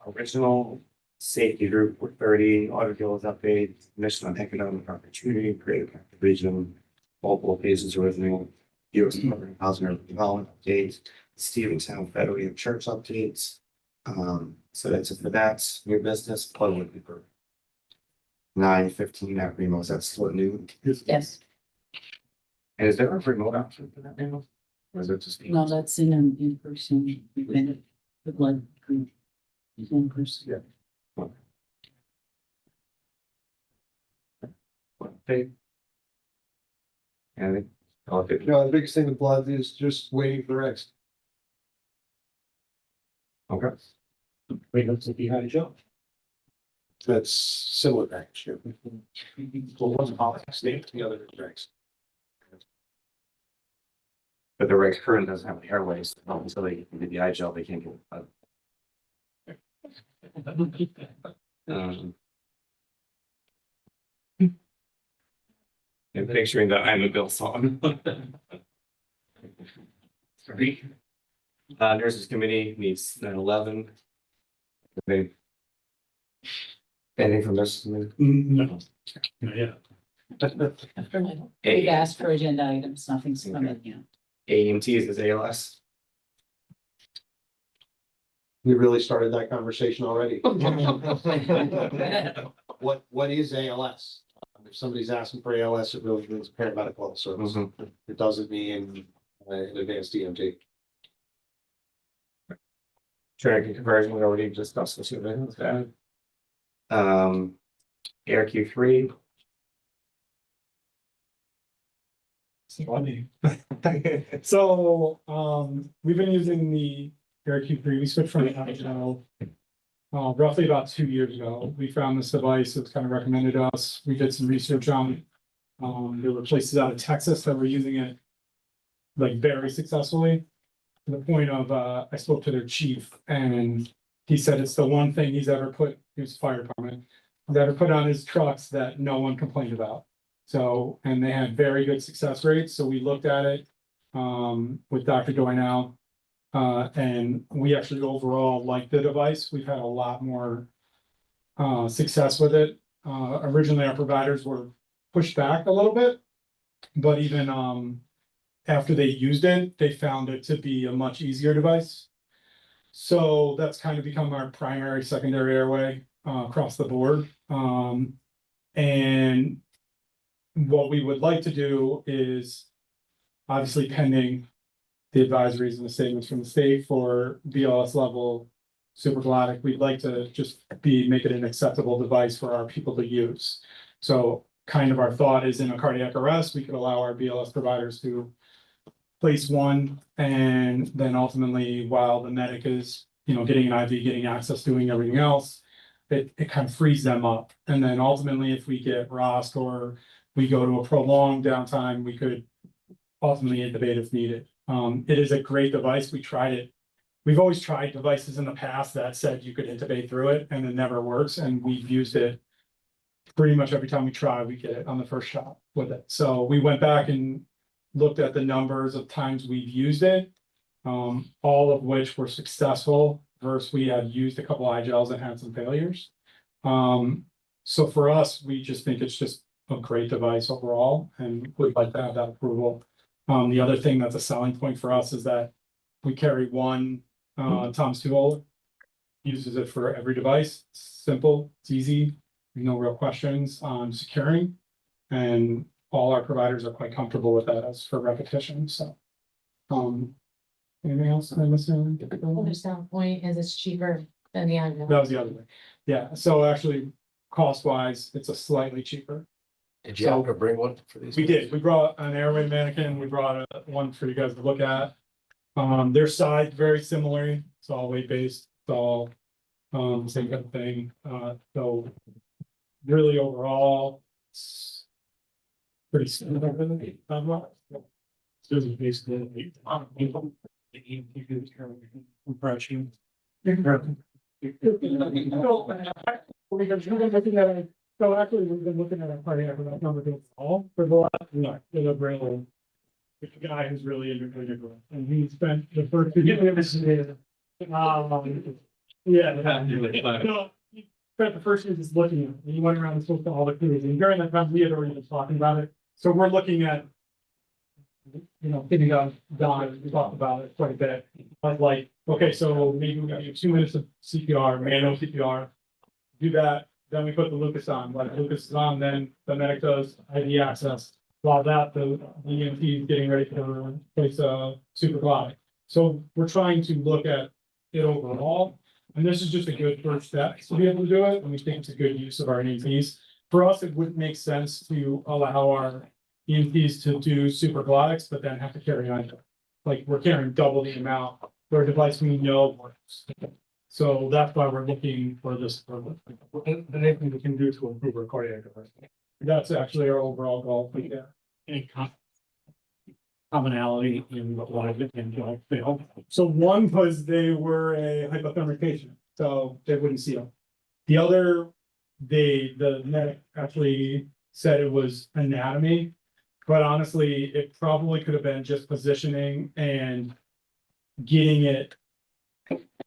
original. Safety Group 30, Auto Deals update, Mission on Economic Opportunity, Creative Vision, multiple cases original, U.S. Department of Housing and Urban Development updates, Steventown Federal Church updates. So that's it for that. New business, public paper. 9:15 at Remo, is that still new? Yes, And is there a remote option for that now? Or is it just? no, that's in person, event, the blood group. In person. Yeah. Okay. And okay. No, the biggest thing with blood is just waiting for the rest. Okay. Wait, let's see behind the job. That's similar package. Well, one policy state, the other directs. But the Rex current doesn't have the airways, so they can do the eye gel, they can't get. And picturing that I'm a Bill song. Sorry. Nurses Committee meets 9/11. Anything from nurses committee? No. Yeah. We've asked for agenda items, nothing's coming yet. AMTs is ALS. We really started that conversation already. What is ALS? If somebody's asking for ALS, it really means paramedical service. It doesn't mean an advanced EMT. Tracking conversion, we already discussed this. ARQ3, Funny. So, we've been using the AirQ3, we switched from the Agile. Roughly about 2 years ago, we found this device, it was kind of recommended to us, we did some research on it. There were places out of Texas that were using it. Like very successfully, to the point of, I spoke to their chief and he said it's the one thing he's ever put, he was fire department. He's ever put on his trucks that no one complained about. So, and they had very good success rates, so we looked at it with Dr. Doinel. And we actually overall like the device, we've had a lot more success with it. Originally, our providers were pushed back a little bit, but even after they used it, they found it to be a much easier device. So that's kind of become our primary, secondary airway across the board. And what we would like to do is obviously pending the advisories and the statements from the state for BLS level superglottic, we'd like to just make it an acceptable device for our people to use. So kind of our thought is in a cardiac arrest, we could allow our BLS providers to place one, and then ultimately, while the medic is, getting an IV, getting access, doing everything else, it kind of frees them up. And then ultimately, if we get ROSC or we go to a prolonged downtime, we could ultimately intubate if needed. It is a great device. We tried it. We've always tried devices in the past that said you could intubate through it, and it never works. And we've used it pretty much every time we try, we get it on the first shot with it. So we went back and looked at the numbers of times we've used it, all of which were successful, versus we had used a couple iGels that had some failures. So for us, we just think it's just a great device overall, and we'd like to have that approval. The other thing that's a selling point for us is that we carry one Tom's tool, uses it for every device. It's simple, it's easy, no real questions on securing, and all our providers are quite comfortable with that as for repetition. So, anything else I'm missing? Other sound point is it's cheaper than the other. That was the other way. Yeah, so actually, cost wise, it's a slightly cheaper. did you have to bring one for these? We did. We brought an airway mannequin. We brought one for you guys to look at. Their size very similar. It's all weight based. It's all same kind of thing. So really overall, it's pretty similar. This is basically approaching. So actually, we've been looking at our cardiac number all for the last, really. It's a guy who's really into clinical, and he spent the first. So he spent the first year just looking at it, and he went around and spoke to all the crews, and during that time, we had already been talking about it. So we're looking at, getting on Don, we talked about it quite a bit. But like, okay, so maybe we got 2 minutes of CPR, manual CPR, do that. Then we put the Lucas on, like Lucas is on, then the medic does IV access. While that, the EMT is getting ready to place a super glide. So we're trying to look at it overall. And this is just a good first step to be able to do it. And we think it's a good use of our EMTs. For us, it wouldn't make sense to allow our EMTs to do super glottics, but then have to carry on. Like we're carrying double the amount for a device we know works. So that's why we're looking for this. Anything we can do to improve our cardiac arrest. That's actually our overall goal. Yeah. Any commonality in what one of it and failed. So one was they were a hypothermic patient, so they wouldn't see them. The other, the medic actually said it was anatomy, but honestly, it probably could have been just positioning and getting it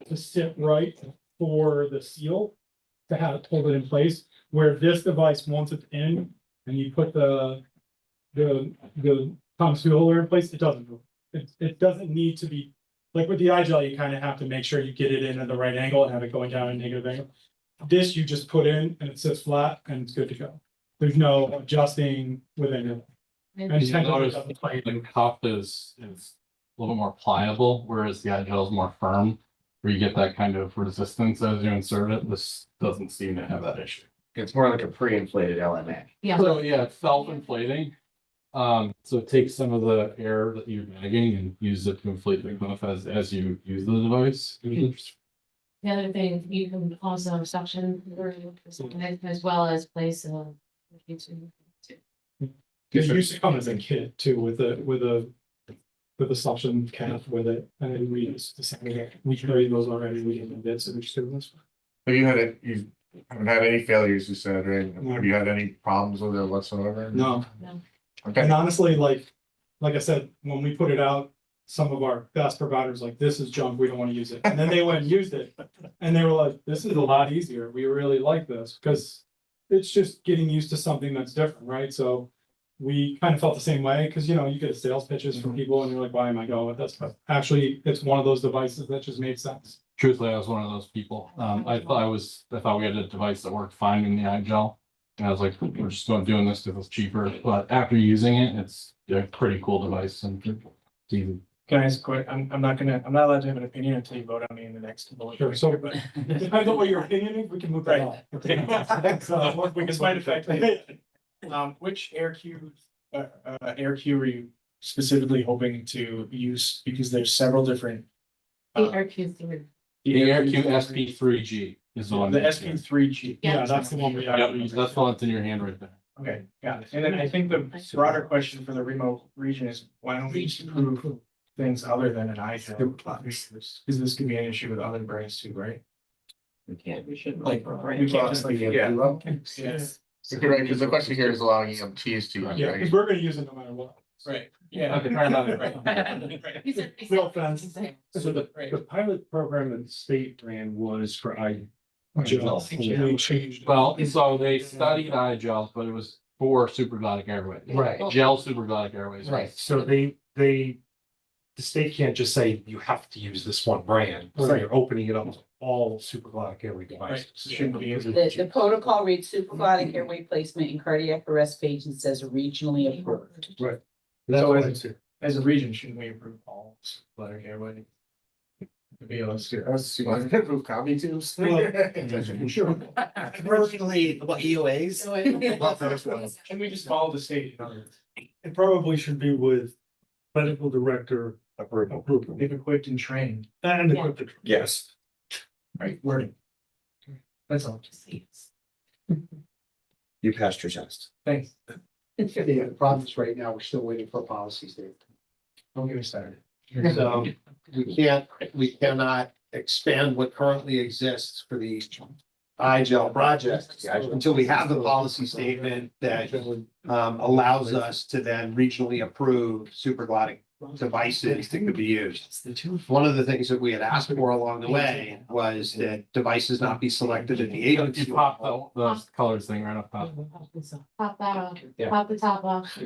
to sit right for the seal to have it hold it in place. Where this device, once it's in and you put the Thomas holder in place, it doesn't move. It doesn't need to be, like with the iGel, you kind of have to make sure you get it in at the right angle and have it going down at a negative angle. This you just put in and it sits flat and it's good to go. There's no adjusting within it. And you notice the cuff is a little more pliable, whereas the iGel is more firm. where you get that kind of resistance as you insert it. This doesn't seem to have that issue. It's more like a pre-inflated LMA. Yeah. So yeah, it's self-inflating. So it takes some of the air that you're bagging and use it to inflate the cliff as you use the device. The other thing, you can also suction as well as place a. It used to come as a kit too, with a suction cap with it, and we used to send it, we carry those already, we have bits and we just do this. Have you haven't had any failures, you said, right? Have you had any problems with it whatsoever? No. No. Okay. And honestly, like I said, when we put it out, some of our best providers like, this is junk, we don't want to use it. And then they went and used it. And they were like, this is a lot easier. We really like this because it's just getting used to something that's different, right? So we kind of felt the same way because, you know, you get sales pitches from people and you're like, why am I going with this? But actually, it's one of those devices that just made sense. Truthfully, I was one of those people. I thought we had a device that worked fine in the eye gel. And I was like, we're just doing this because it's cheaper. But after using it, it's a pretty cool device and it's easy. Can I ask a quick, I'm not allowed to have an opinion until you vote on me in the next. Sure, so depends on what your opinion is, we can move that on. So, Because might affect. Which air cue are you specifically hoping to use? Because there's several different. The RQ3. The AirQ SP3G is the one. The SP3G. Yeah, that's the one we Yep, use. that's the one that's in your hand right there. Okay, got it. And then I think the broader question for the remote region is why don't we just approve things other than an iPhone? Because this could be an issue with other brands too, right? We can't. We can't just like, yeah. Yes. Okay, right, because the question here is allowing EMTs to use, Yeah, right? because we're gonna use it no matter what. Right, yeah. Okay, fair enough. Right. No offense. So The pilot program that the state ran was for We changed. Well, so they studied eye gels, but it was for supraglottic airways. Right. Gel supraglottic airways. Right, so the state can't just say you have to use this one brand, so Right. you're opening it up to all supraglothic airway Right, devices. so shouldn't be. The protocol reads supraglottic airway placement in cardiac arrest patients as regionally approved. That's So what is it's it- As a region, shouldn't we approve all letter airway? To be honest, Approve copy tubes. Sure. Originally, what EOAs? can we just follow the state? It probably should be with medical director approval. They've equipped and trained, And Yeah. equipped. Yes. right, wording. That's all. You passed your test. Thanks. The problem is right now, we're still waiting for a policy statement. Don't get me started. So we cannot expand what currently exists for the iGel project until we have the policy statement that allows us to then regionally approve supraglottic devices that could be used. One of the things that we had asked for along the way was that devices not be selected at the You agency. pop the colors thing right up top. Pop that off, Yeah. pop the top off.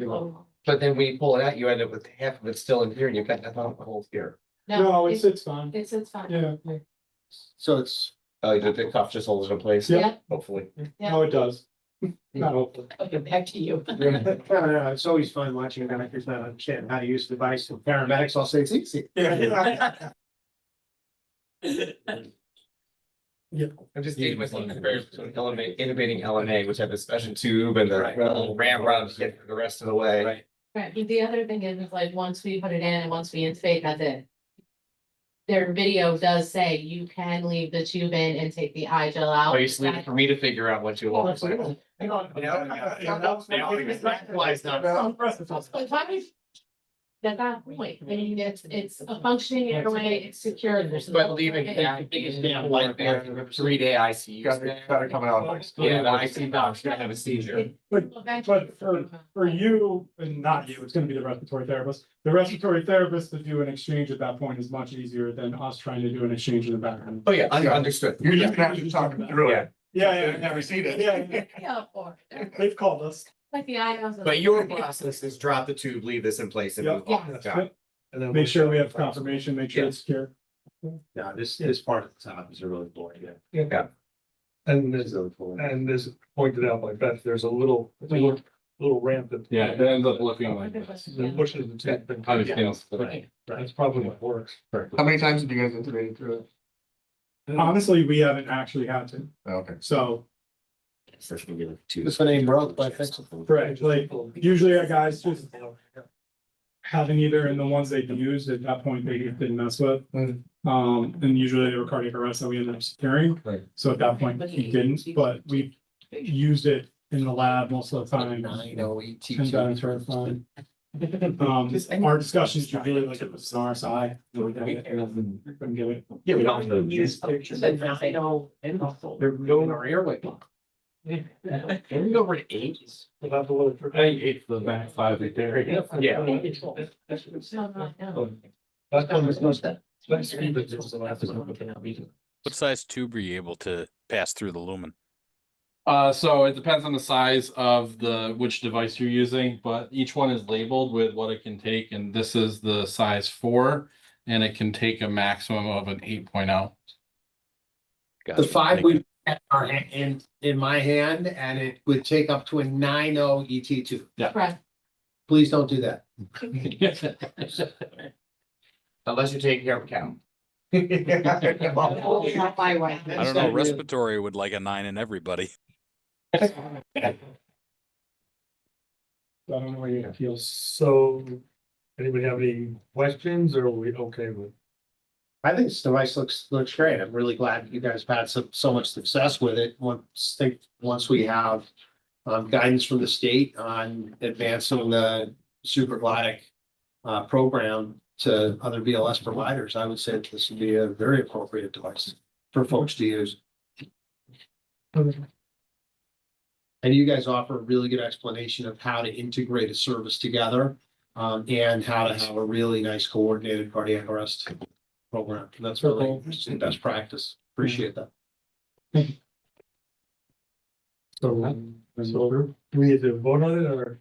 But then when you pull it out, you end up with half of it still in here and you've got nothing on the whole here. No, it's fine. It's fine. Yeah, So it's, Oh, the cuff just holds it in place. Yeah. Hopefully. no, it does. Not hopefully. Okay, back to you. It's always fun watching doctors not understand how to use the device. And paramedics all say it's easy. I'm just dating myself compared to innovating LNA, which have a special tube and the ram around to get the rest of the way. Right. Right, but the other thing is like, once we put it in and once we intubate, that's it. Their video does say you can leave the tube in and take the eye gel out. Oh, you sleep for me to figure out what you want. At that point, I mean, it's a functioning airway, it's secure. there's no- But leaving that biggest damn light there, 3-day ICU. Gotta come out. Yeah, the ICU doc's gonna have a seizure. But for you, and not you, it's gonna be the respiratory therapist. The respiratory therapist to do an exchange at that point is much easier than us trying to do an exchange in the background. Oh, yeah, understood. You're just gonna have to talk through it. Yeah, I've never seen it. Yeah, Yeah, or, they've called us. like the eye. But your process is drop the tube, leave this in place and move on. Got it. And then Make sure we have confirmation, make sure it's secure. Yeah, this part at the top is a really boring. Yeah. And as pointed out by Beth, there's a little ramp that. Yeah, it ends up looking like this. That pushes the tube. I was feeling- That's probably what works. How many times have you guys integrated through it? Honestly, we haven't actually had to, Okay. so, First we give it two. If the name broke, but fix it. correct, like, usually our guys just having either in the ones they've used at that point, they didn't mess with. And usually they were cardiac arrest that we ended up securing. Right. So at that point, we didn't, but we used it in the lab most of the time. And done it for fun. Our discussions usually like it was an RSI. Couldn't give it. Yeah, we also use pictures of know. They're going our airway. Can we go over to eight? I think 8 for the back 5 right there. Yeah. That's one was most. What size tube are you able to pass through the lumen? So it depends on the size of which device you're using, but each one is labeled with what it can take, and this is the size 4, and it can take a maximum of an 8.0. The 5 we are in my hand, and it would take up to a 9.0 ET2. Yeah. Correct. Please don't do that. Unless you're taking care of a cow. Not my way. I don't know, respiratory would like a 9 in everybody. I don't know where you feel. So, anybody have any questions or are we okay with? I think this device looks great. I'm really glad you guys have had so much success with it. Once we have guidance from the state on advancing the supraglottic program to other BLS providers, I would say that this would be a very appropriate device for folks to use. And you guys offer a really good explanation of how to integrate a service together and how to have a really nice coordinated cardiac arrest program. That's really best practice. Appreciate that. So, do we need to vote on it or?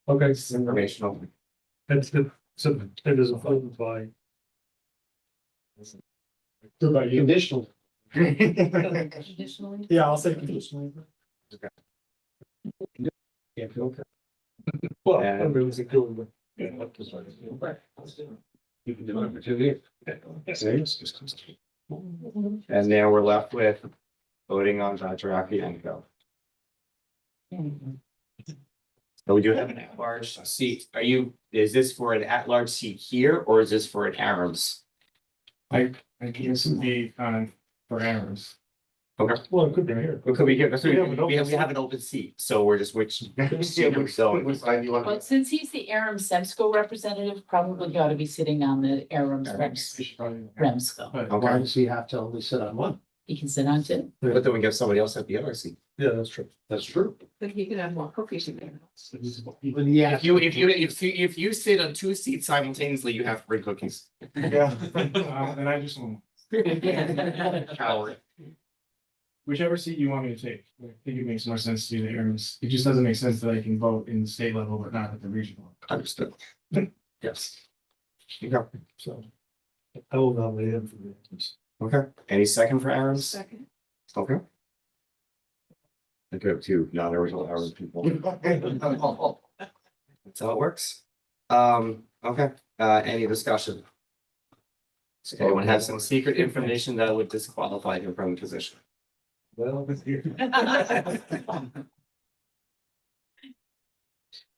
Okay. It's informational. It's, so it is a vote by. Conditional. Additionally. Yeah, I'll say conditionally. Yeah, okay. Well, I mean, it was a good one. You can do it for 2 years. And now we're left with voting on Vajaraki and Go. So we do have an at-large seat. Is this for an at-large seat here or is this for an ARMS? I guess it'd be for errors. Okay. Well, it could be here. It could be here. We have an open We have an open seat, so we're just switching. So But since he's the Aram Semsco representative, probably ought to be sitting on the Aram Remsco. Why does he have to only sit on one? He can sit on 2. But then we give somebody else at the other seat. Yeah, that's true. That's true. But he could have more cookies in there. Yeah. If you sit on 2 seats simultaneously, you have free cookies. Yeah. And I just want. Coward. Whichever seat you want me to take, I think it makes more sense to do the errands. It just doesn't make sense that I can vote in the state level, but not at the regional. Understood. Yes. So. I will nominate him for this. Okay. Any second for ARMS? Second. Okay. I could have 2 non-original ARMS people. That's how it works. Okay, any discussion? Does anyone have some secret information that would disqualify him from the position? Well, with you. It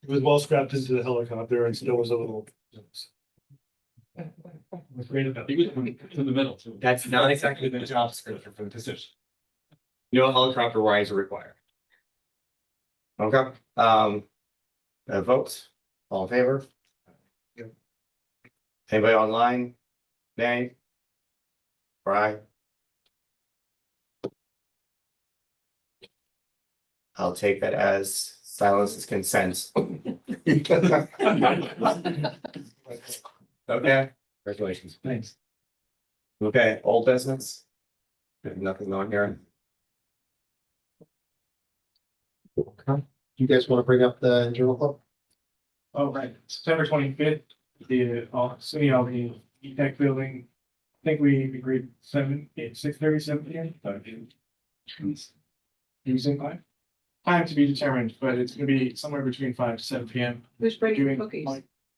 was well strapped into the helicopter and still was a little. Was great about it. In the middle too. That's not exactly the job description for the position. No helicopter rides are required. Okay, votes, all in favor? Anybody online? Nay? Aye? I'll take that as silence is consent. Okay, congratulations. Thanks. Okay, old business? Nothing on here. Do you guys want to bring up the internal club? Oh, right, September 25th, the City of the E-Tech building. I think we agreed 6:30, 7 p.m. Using time to be determined, but it's gonna be somewhere between 5 to 7 p.m. Who's bringing Doing, cookies?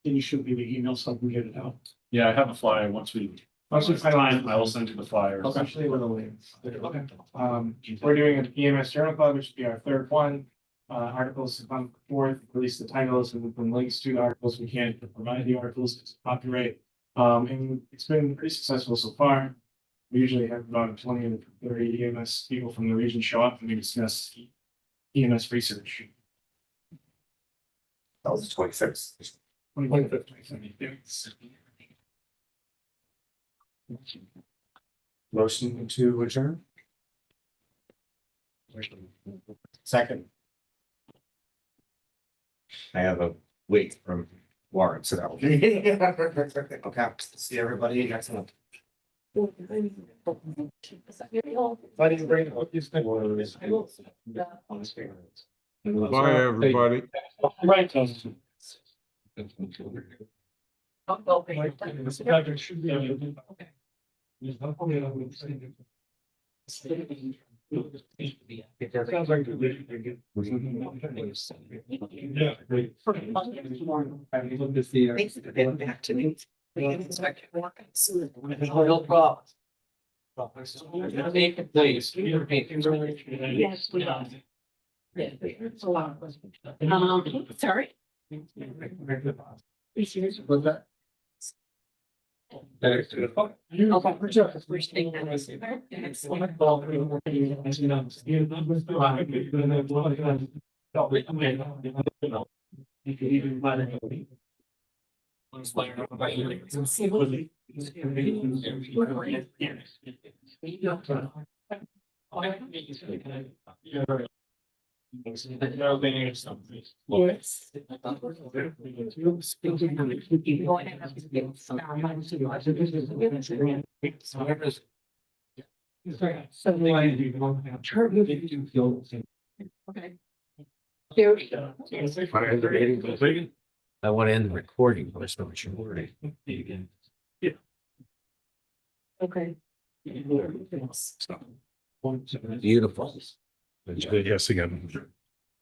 Can you shoot me the email so I can get it out? Yeah, I have a flyer once we Once we finalize, I will send you the flyers. Especially with the links. We're doing an EMS Journal Club, which should be our third one. Articles to come forth, release the titles and links to the articles. We can't provide the articles because of copyright. And it's been pretty successful so far. We usually have about 20 to 30 EMS people from the region show up and we discuss EMS research. That was the 26th. 25th. Motion to adjourn? Second. I have a wait from Warren, so that will be. Okay, see everybody next month. Why do you bring up these things? Bye, everybody. Right. Sounds like a really good. Yeah. Thanks for getting back to me. No problem. Yes, we are. Yeah, it's a lot. Sorry. Was that? First thing that was. Okay. There we go. I want to end the recording, but it's not recording. Okay. Beautiful. Yes, again.